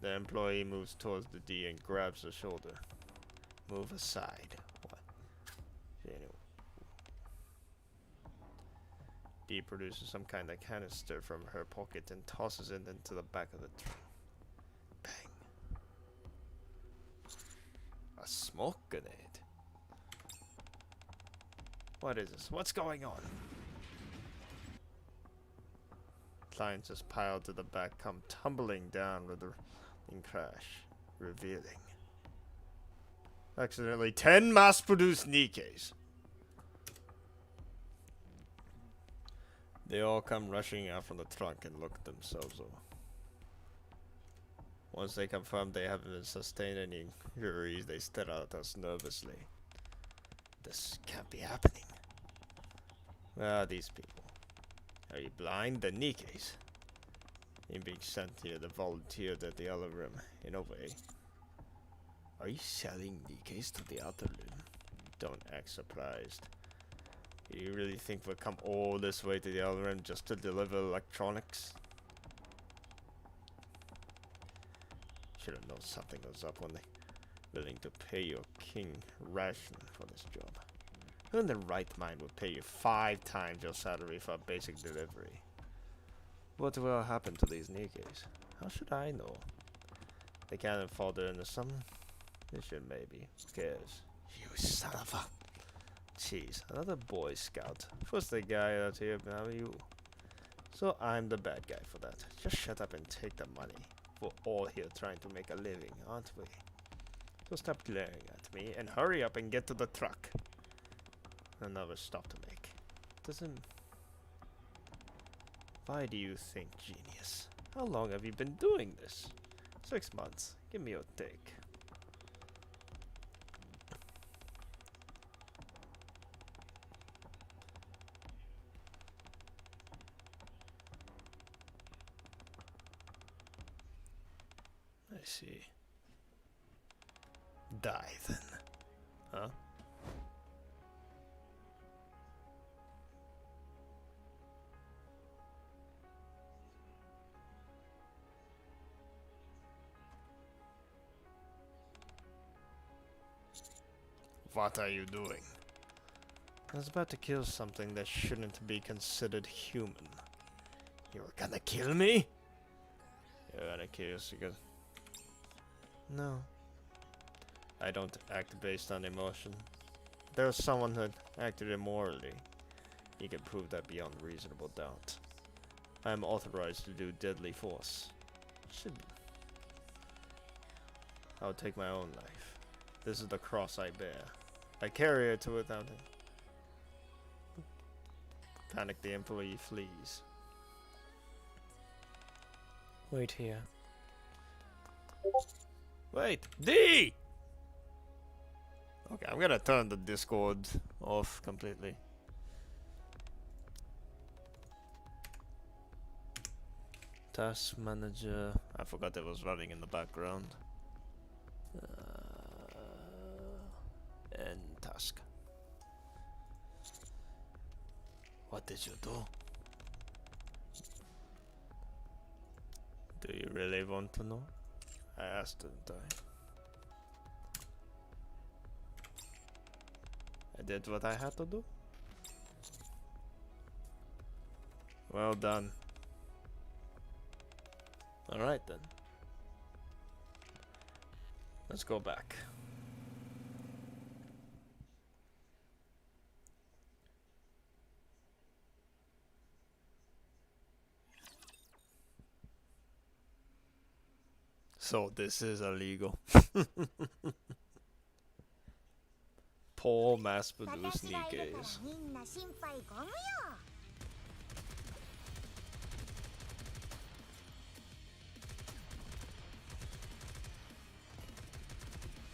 S1: The employee moves towards the D and grabs the shoulder. Move aside. What? Anyway. D produces some kind of canister from her pocket and tosses it into the back of the trunk. Bang. A smoke grenade. What is this? What's going on? Clients just piled to the back, come tumbling down with a crash, revealing accidentally 10 mass-produced NIKKEs. They all come rushing out from the trunk and look at themselves over. Once they confirm they haven't sustained any injuries, they stare at us nervously. This can't be happening. Where are these people? Are you blind? The NIKKEs. In being sent here, they volunteered at the other room. In a way. Are you selling NIKKEs to the other room? Don't act surprised. You really think we'll come all this way to the other room just to deliver electronics? Should have known something was up when they willing to pay your king ration for this job. Who in their right mind would pay you 5 times your salary for a basic delivery? What will happen to these NIKKEs? How should I know? They can't afford it into some mission maybe. Who cares? You son of a... Jeez, another Boy Scout. First the guy out here, now you. So I'm the bad guy for that. Just shut up and take the money. We're all here trying to make a living, aren't we? So stop glaring at me and hurry up and get to the truck. Another stop to make. Doesn't... Why do you think, genius? How long have you been doing this? 6 months. Give me your take. I see. Die then. Huh? What are you doing? I was about to kill something that shouldn't be considered human. You were gonna kill me? You're gonna kill us because... No. I don't act based on emotion. There's someone who acted immorally. He can prove that beyond reasonable doubt. I am authorized to do deadly force. Should be. I'll take my own life. This is the cross I bear. I carry it to without it. Panic, the employee flees. Wait here. Wait, D! Okay, I'm gonna turn the Discord off completely. Task manager. I forgot it was running in the background. And task. What did you do? Do you really want to know? I asked, didn't I? I did what I had to do. Well done. Alright then. Let's go back. So this is illegal. Poor mass-produced NIKKEs.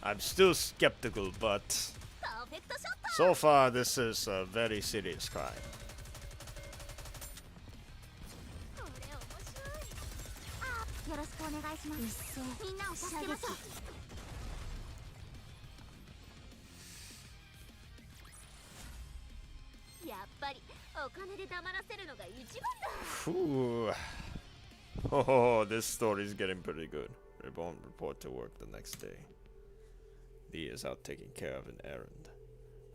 S1: I'm still skeptical, but so far this is a very serious crime. Ooh. Oh, this story's getting pretty good. Reborn report to work the next day. Dee is out taking care of an errand.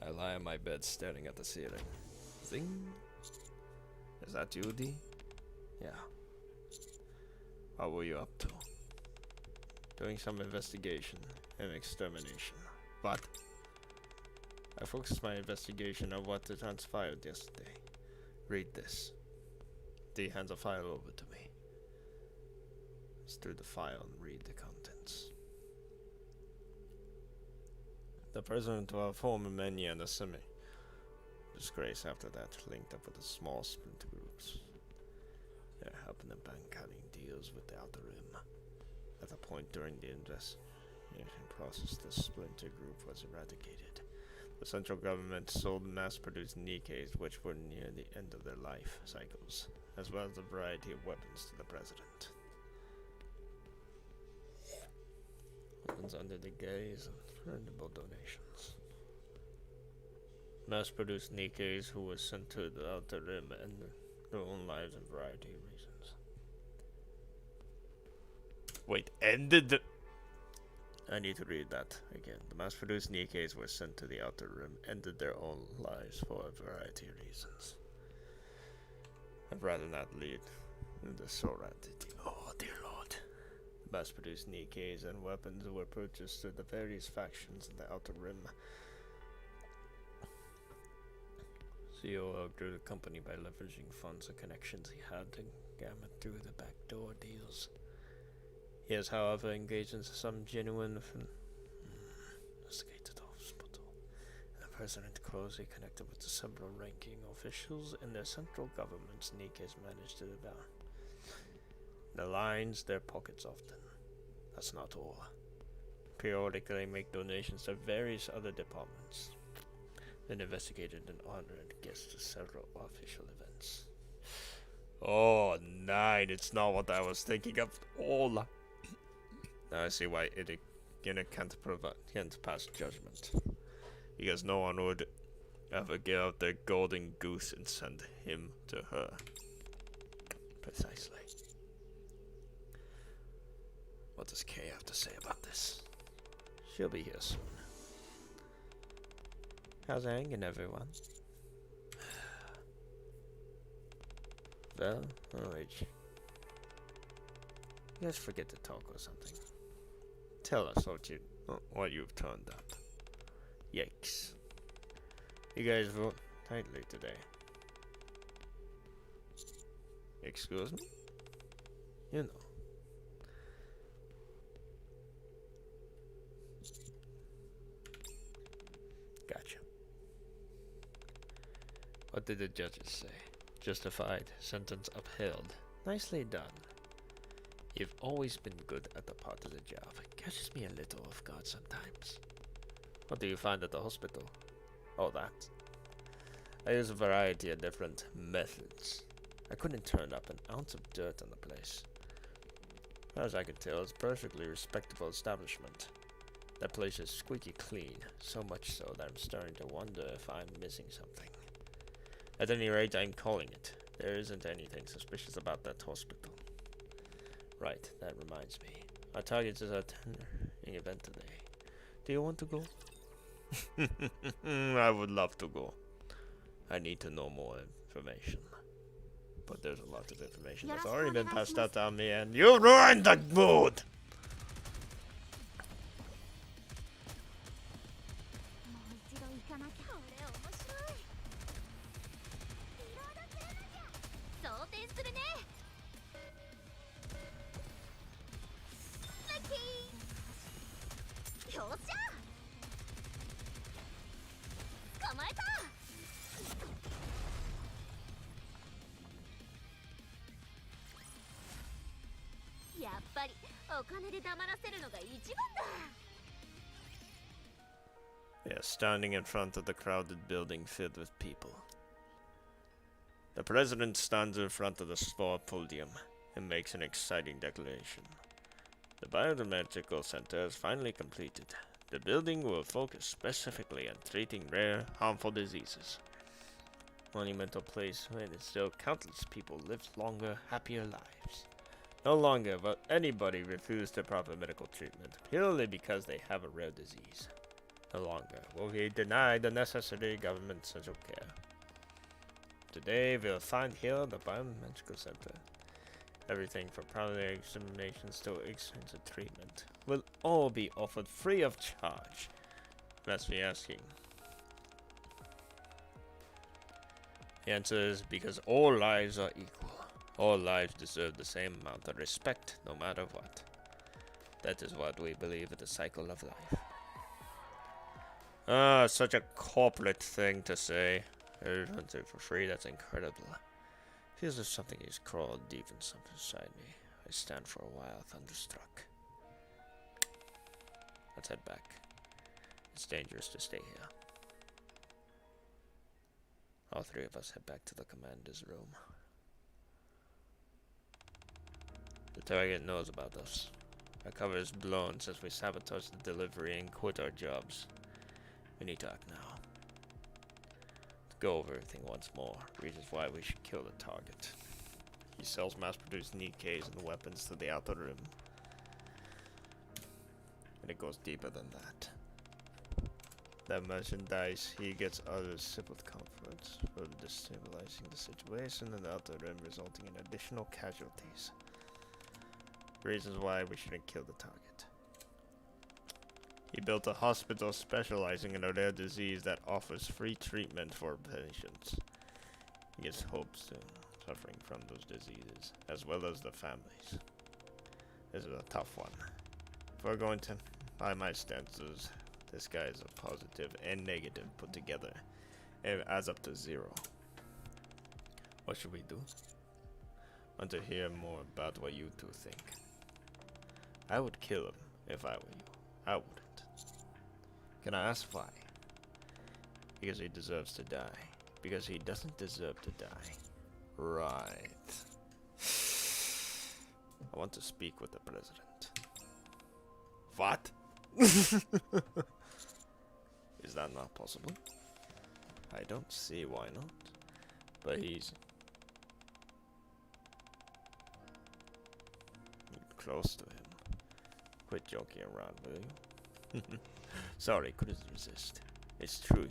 S1: I lie on my bed staring at the ceiling. Zing. Is that you, Dee? Yeah. What were you up to? Doing some investigation and extermination. But I focused my investigation on what transpired yesterday. Read this. Dee hands a file over to me. Let's through the file and read the contents. The president of our former many and the semi disgrace after that linked up with the small splinter groups. They're helping the bank cutting deals with the outer rim. At a point during the investigation process, the splinter group was eradicated. The central government sold mass-produced NIKKEs which were near the end of their life cycles, as well as a variety of weapons to the president. Weapons under the gaze of incredible donations. Mass-produced NIKKEs who were sent to the outer rim and their own lives in a variety of reasons. Wait, ended the... I need to read that again. The mass-produced NIKKEs were sent to the outer rim, ended their own lives for a variety of reasons. I'd rather not lead the sore entity. Oh dear lord. The mass-produced NIKKEs and weapons were purchased through the various factions in the outer rim. COO grew the company by leveraging funds and connections he had to gamut through the backdoor deals. He has, however, engaged in some genuine investigated hospital, and the president closely connected with the several ranking officials in the central government's NIKKEs managed to devour. The lines their pockets often. That's not all. Periodically make donations to various other departments. Then investigated and honored guests to several official events. Oh, 9. It's not what I was thinking of all. Now I see why it can't pass judgment. Because no one would ever give out their golden goose and send him to her. Precisely. What does Kay have to say about this? She'll be here soon. How's it hanging, everyone? Well, alright. You guys forget to talk or something. Tell us what you've turned up. Yikes. You guys vote tightly today. Excuse me? You know. Gotcha. What did the judges say? Justified, sentence upheld. Nicely done. You've always been good at the part of the job. It catches me a little off guard sometimes. What do you find at the hospital? Oh, that. I use a variety of different methods. I couldn't turn up an ounce of dirt on the place. As far as I can tell, it's a perfectly respectable establishment. That place is squeaky clean, so much so that I'm starting to wonder if I'm missing something. At any rate, I'm calling it. There isn't anything suspicious about that hospital. Right, that reminds me. Our target is a tendering event today. Do you want to go? I would love to go. I need to know more information. But there's a lot of information that's already been passed out on me, and you ruined the mood! Yeah, standing in front of the crowded building filled with people. The president stands in front of the small podium and makes an exciting declaration. The biomedical center is finally completed. The building will focus specifically on treating rare, harmful diseases. monumental place where still countless people lived longer, happier lives. No longer will anybody refuse the proper medical treatment purely because they have a rare disease. No longer will we deny the necessary government social care. Today we'll find here the Biomedical Center. Everything from primary examinations to extensive treatment will all be offered free of charge. Must be asking. The answer is because all lives are equal. All lives deserve the same amount of respect, no matter what. That is what we believe in the cycle of life. Ah, such a corporate thing to say. Everything for free, that's incredible. Feels as if something is crawled deep inside me. I stand for a while, thunderstruck. Let's head back. It's dangerous to stay here. All three of us head back to the commander's room. The target knows about us. Our cover is blown since we sabotaged the delivery and quit our jobs. We need to act now. To go over everything once more. Reasons why we should kill the target. He sells mass-produced NIKKEs and weapons to the outer rim. And it goes deeper than that. That merchandise, he gets others sip with comfort, further destabilizing the situation in the outer rim, resulting in additional casualties. Reasons why we shouldn't kill the target. He built a hospital specializing in a rare disease that offers free treatment for patients. He has hopes to suffering from those diseases, as well as the families. This is a tough one. If we're going to, by my stances, this guy is a positive and negative put together. It adds up to 0. What should we do? I want to hear more about what you two think. I would kill him if I were you. I wouldn't. Can I ask why? Because he deserves to die. Because he doesn't deserve to die. Right. I want to speak with the president. What? Is that not possible? I don't see why not. But he's close to him. Quit joking around, will you? Sorry, couldn't resist. It's true,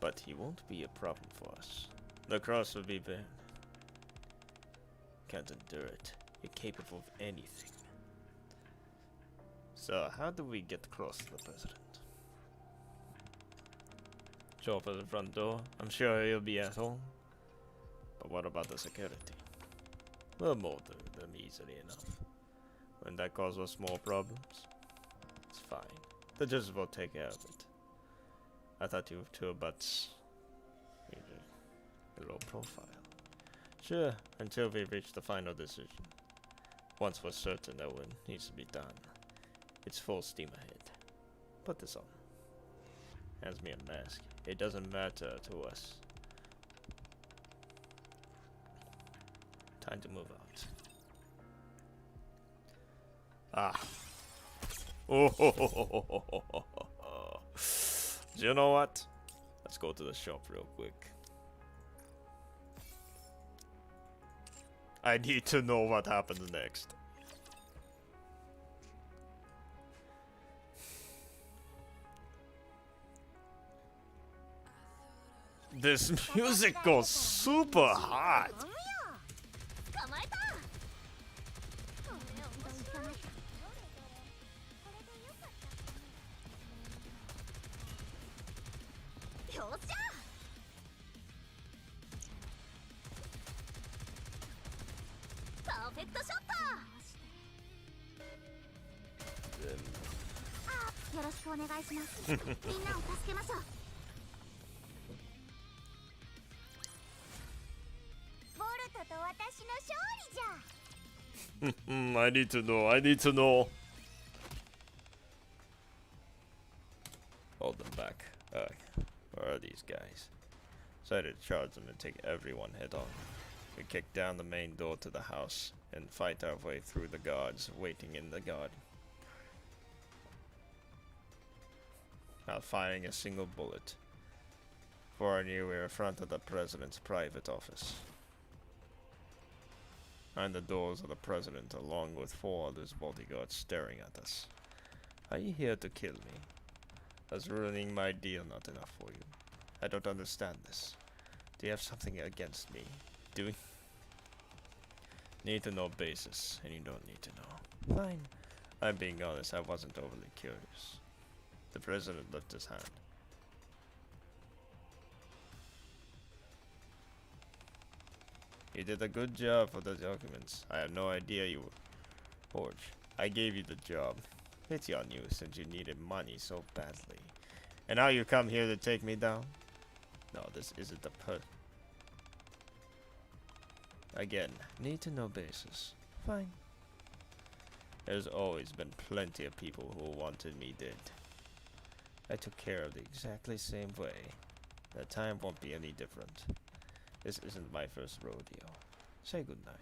S1: but he won't be a problem for us. The cross will be banned. Can't endure it. You're capable of anything. So, how do we get close to the president? Show up at the front door. I'm sure he'll be at home. But what about the security? We'll murder them easily enough. When that cause us more problems, it's fine. The judges will take care of it. I thought you were two, but a low profile. Sure, until we reach the final decision. Once we're certain that what needs to be done, it's full steam ahead. Put this on. Hands me a mask. It doesn't matter to us. Time to move out. Ah. Oh, ho, ho, ho, ho, ho, ho, ho. Do you know what? Let's go to the shop real quick. I need to know what happens next. This music goes super hot. I need to know. I need to know. Hold them back. Where are these guys? Decided to charge them and take everyone head on. We kick down the main door to the house and fight our way through the guards waiting in the garden. Not firing a single bullet. Before I knew we were in front of the president's private office. And the doors of the president, along with 4 others bodyguards staring at us. Are you here to kill me? Was ruining my deal not enough for you? I don't understand this. Do you have something against me? Do we? Need to know basis, and you don't need to know. Fine. I'm being honest, I wasn't overly curious. The president lifted his hand. You did a good job for the documents. I had no idea you were forged. I gave you the job. Pity on you since you needed money so badly. And now you come here to take me down? No, this isn't the Again, need to know basis. Fine. There's always been plenty of people who wanted me dead. I took care of it exactly same way. That time won't be any different. This isn't my first rodeo. Say goodnight.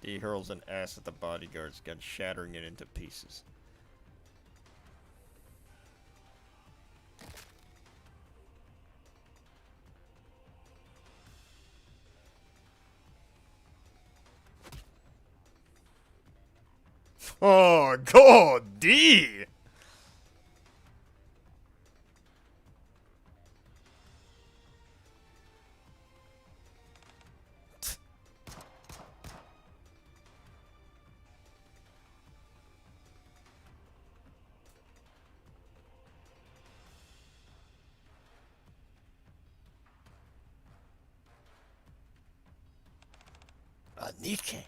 S1: He hurls an ass at the bodyguard's gun, shattering it into pieces. Oh, God, D! NIKKE!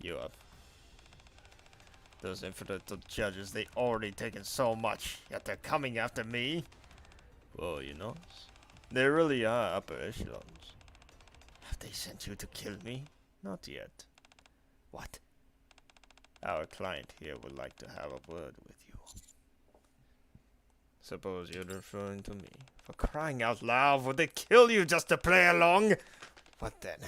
S1: You up? Those infidel judges, they already taken so much, yet they're coming after me? Well, you know, they really are upper echelons. Have they sent you to kill me? Not yet. What? Our client here would like to have a word with you. Suppose you're referring to me. For crying out loud, would they kill you just to play along? What then?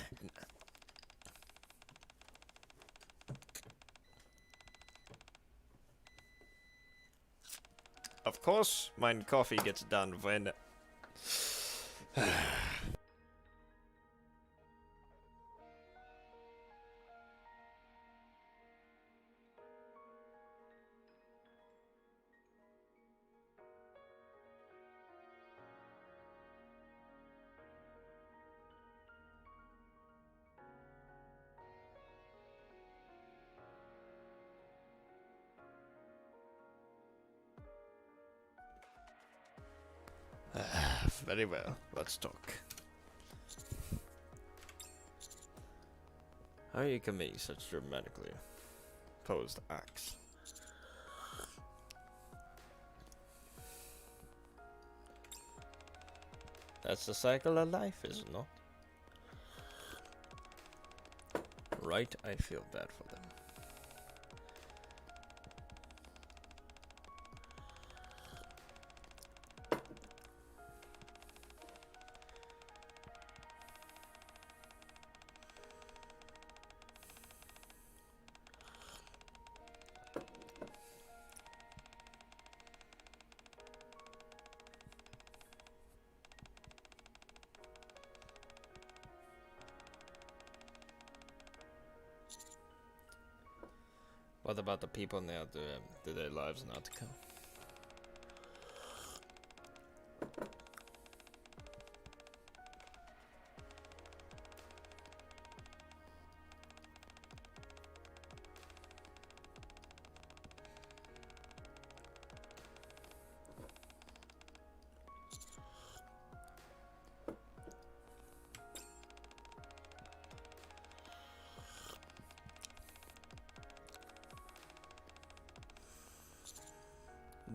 S1: Of course, my coffee gets done when... Very well, let's talk. How are you committing such dramatically posed acts? That's the cycle of life, is it not? Right, I feel bad for them. What about the people now? Do their lives not come?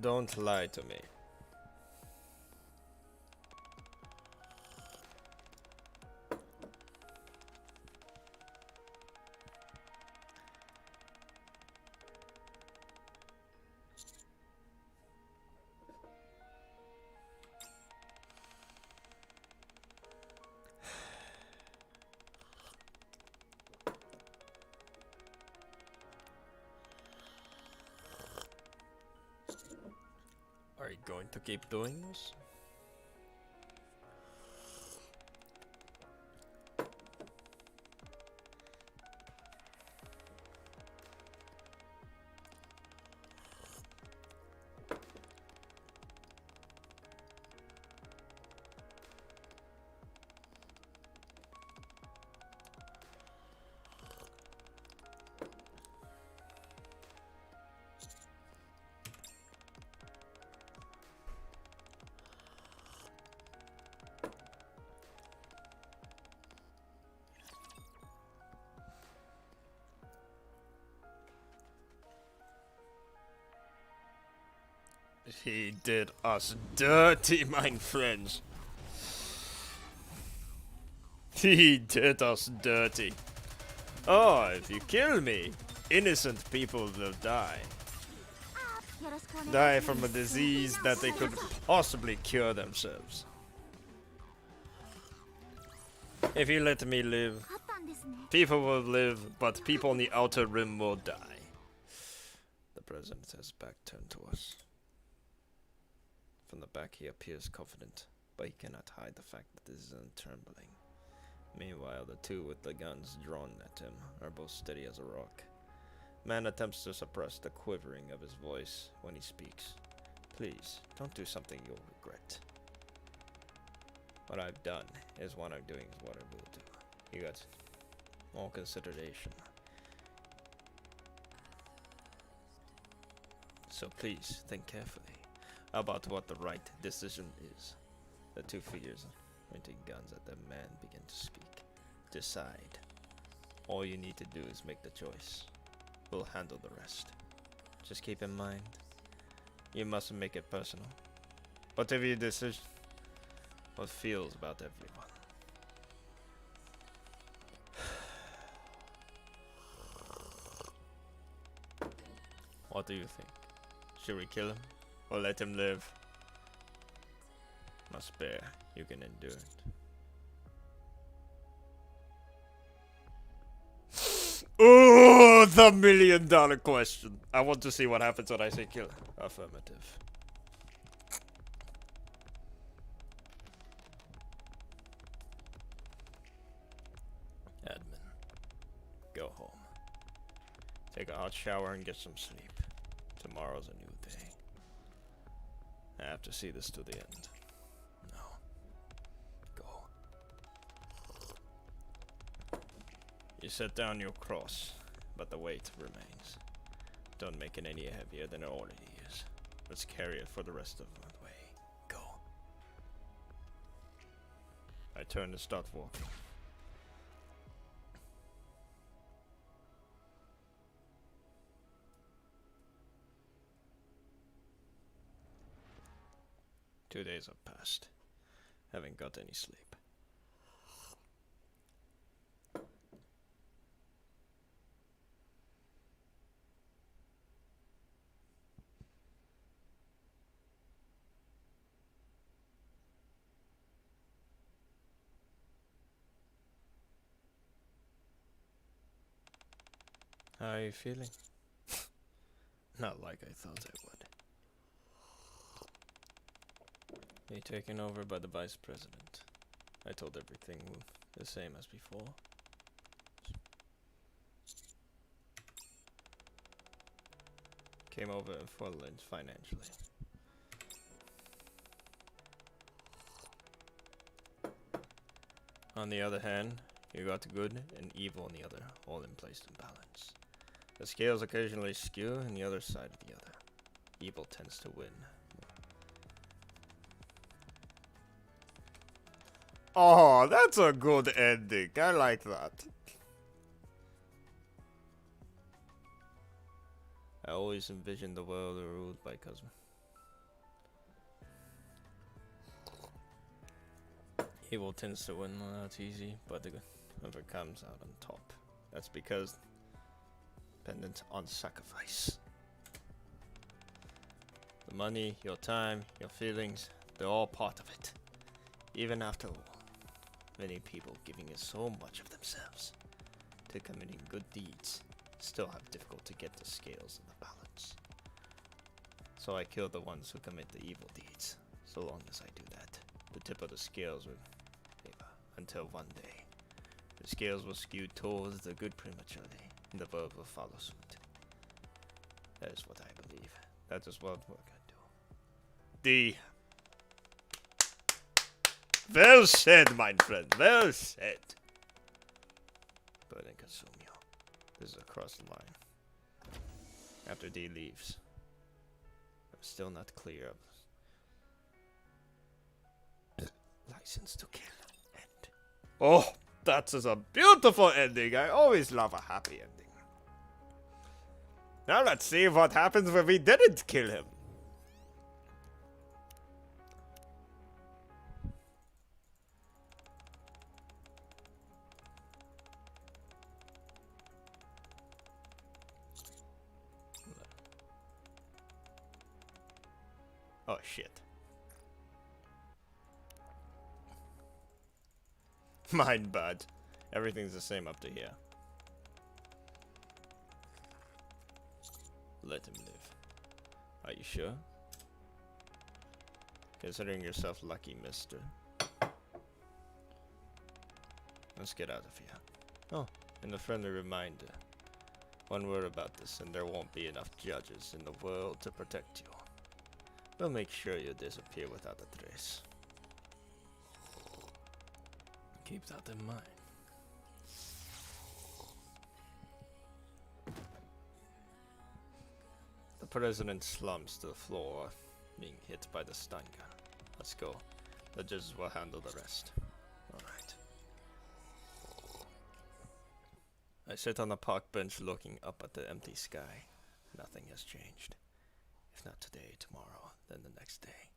S1: Don't lie to me. Are you going to keep doing this? He did us dirty, my friends. He did us dirty. Oh, if you kill me, innocent people will die. Die from a disease that they could possibly cure themselves. If you let me live, people will live, but people in the outer rim will die. The president has back turned to us. From the back he appears confident, but he cannot hide the fact that this is trembling. Meanwhile, the two with the guns drawn at him are both steady as a rock. Man attempts to suppress the quivering of his voice when he speaks. Please, don't do something you'll regret. What I've done is what I'm doing is what I will do. You got all consideration. So please, think carefully about what the right decision is. The two figures pointing guns at the man begin to speak. Decide. All you need to do is make the choice. We'll handle the rest. Just keep in mind, you mustn't make it personal. Whatever your decision, what feels about everyone. What do you think? Should we kill him? Or let him live? Must bear, you can endure it. Oh, the $1 million question. I want to see what happens when I say kill. Affirmative. Admin. Go home. Take a hot shower and get some sleep. Tomorrow's a new day. I have to see this to the end. No. Go. You set down your cross, but the weight remains. Don't make it any heavier than it already is. Let's carry it for the rest of the way. Go. I turn to start walking. Two days have passed. Haven't got any sleep. How are you feeling? Not like I thought I would. Be taken over by the vice president. I told everything the same as before. Came over and full financially. On the other hand, you got good and evil on the other, all in place in balance. The scales occasionally skew on the other side of the other. Evil tends to win. Oh, that's a good ending. I like that. I always envisioned the world ruled by cousin. Evil tends to win. Well, that's easy, but whoever comes out on top. That's because dependent on sacrifice. The money, your time, your feelings, they're all part of it. Even after all. Many people giving us so much of themselves to committing good deeds still have difficult to get the scales in the balance. so I kill the ones who commit the evil deeds. So long as I do that, the tip of the scales will favor until one day the scales will skew towards the good prematurely, and the verb will follow suit. That is what I believe. That is what we're gonna do. D. Well said, my friend. Well said. Burn and consume you. This is across the line. After D leaves, I'm still not clear of license to kill. End. Oh, that is a beautiful ending. I always love a happy ending. Now let's see what happens when we didn't kill him. Oh shit. Mine bad. Everything's the same up to here. Let him live. Are you sure? Considering yourself lucky, mister. Let's get out of here. Oh, and a friendly reminder. One word about this and there won't be enough judges in the world to protect you. We'll make sure you disappear without a trace. Keep that in mind. The president slumps to the floor, being hit by the stun gun. Let's go. The judges will handle the rest. Alright. I sit on the park bench looking up at the empty sky. Nothing has changed. If not today, tomorrow, then the next day.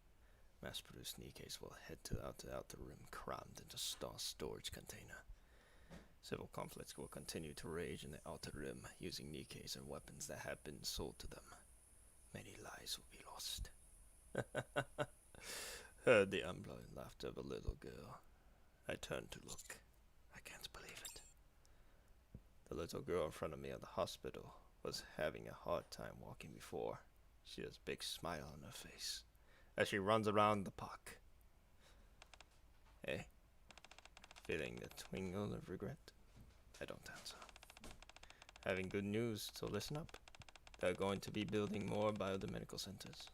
S1: Mass-produced NIKKEs will head to the outer rim crammed into storage container. Civil conflicts will continue to rage in the outer rim using NIKKEs and weapons that have been sold to them. Many lives will be lost. Heard the unblown laughter of a little girl. I turned to look. I can't believe it. The little girl in front of me at the hospital was having a hard time walking before. She has a big smile on her face as she runs around the park. Hey, feeling the twinkle of regret? I don't answer. Having good news, so listen up. They're going to be building more biomedical centers.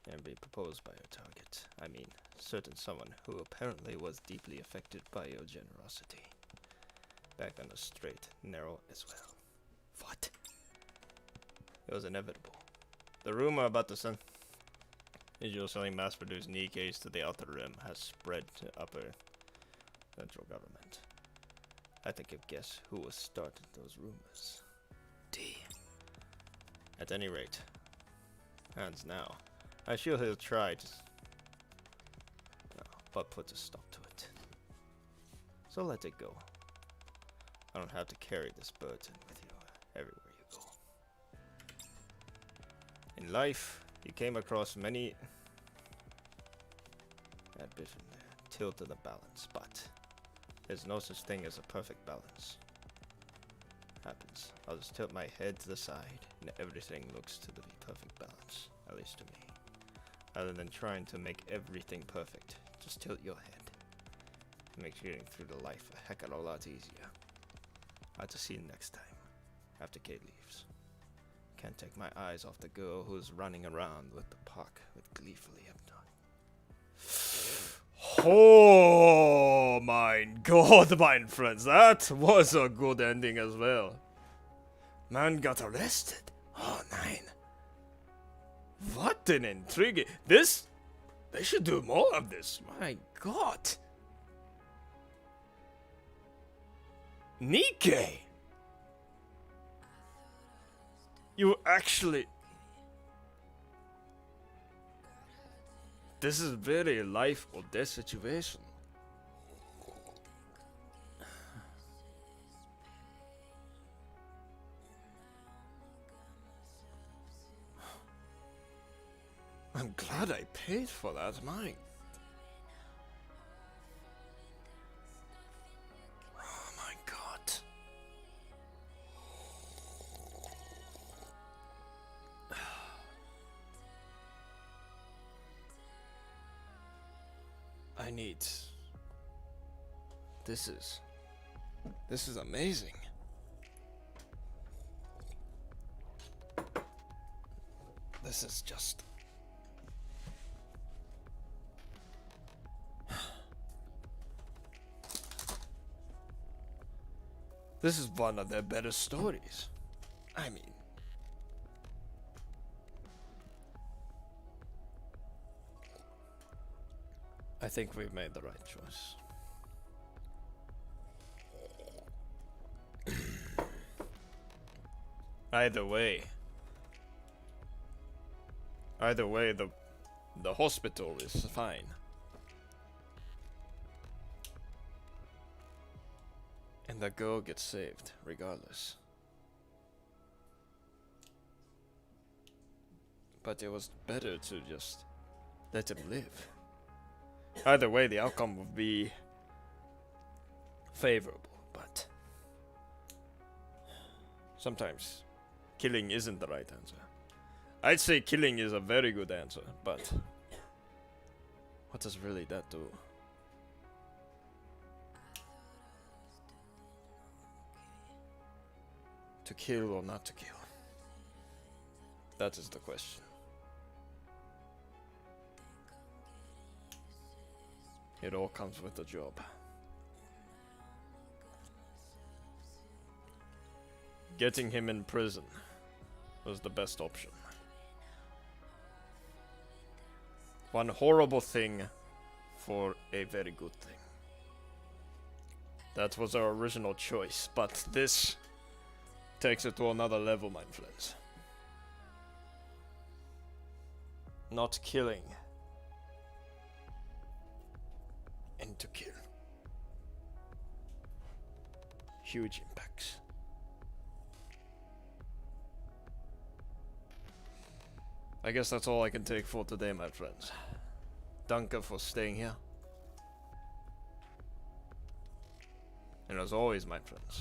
S1: And be proposed by your target. I mean, certain someone who apparently was deeply affected by your generosity. Back on the straight, narrow as well. What? It was inevitable. The rumor about the individual selling mass-produced NIKKEs to the outer rim has spread to upper central government. I think you've guessed who was started those rumors. D. At any rate, hands now. I'm sure he'll try to, but put a stop to it. So let it go. I don't have to carry this burden with you everywhere you go. In life, you came across many that bit in there tilted the balance, but there's no such thing as a perfect balance. Happens. I'll just tilt my head to the side, and everything looks to be perfect balance, at least to me. Rather than trying to make everything perfect, just tilt your head. It makes getting through the life a heck of a lot easier. I'll have to see you next time, after Kate leaves. Can't take my eyes off the girl who's running around with the park with gleefully updone. Oh my god, my friends, that was a good ending as well. Man got arrested. Oh, 9. What an intrigue. They should do more of this. My god. NIKKE. You actually... This is very life or death situation. I'm glad I paid for that, mine. Oh my god. I need... This is amazing. This is just... This is one of their better stories. I mean... I think we've made the right choice. Either way, the hospital is fine. And the girl gets saved, regardless. But it was better to just let him live. Either way, the outcome would be favorable, but sometimes killing isn't the right answer. I'd say killing is a very good answer, but what does really that do? To kill or not to kill? That is the question. It all comes with the job. Getting him in prison was the best option. One horrible thing for a very good thing. That was our original choice, but this takes it to another level, my friends. Not killing. And to kill. Huge impacts. I guess that's all I can take for today, my friends. Danke for staying here. And as always, my friends,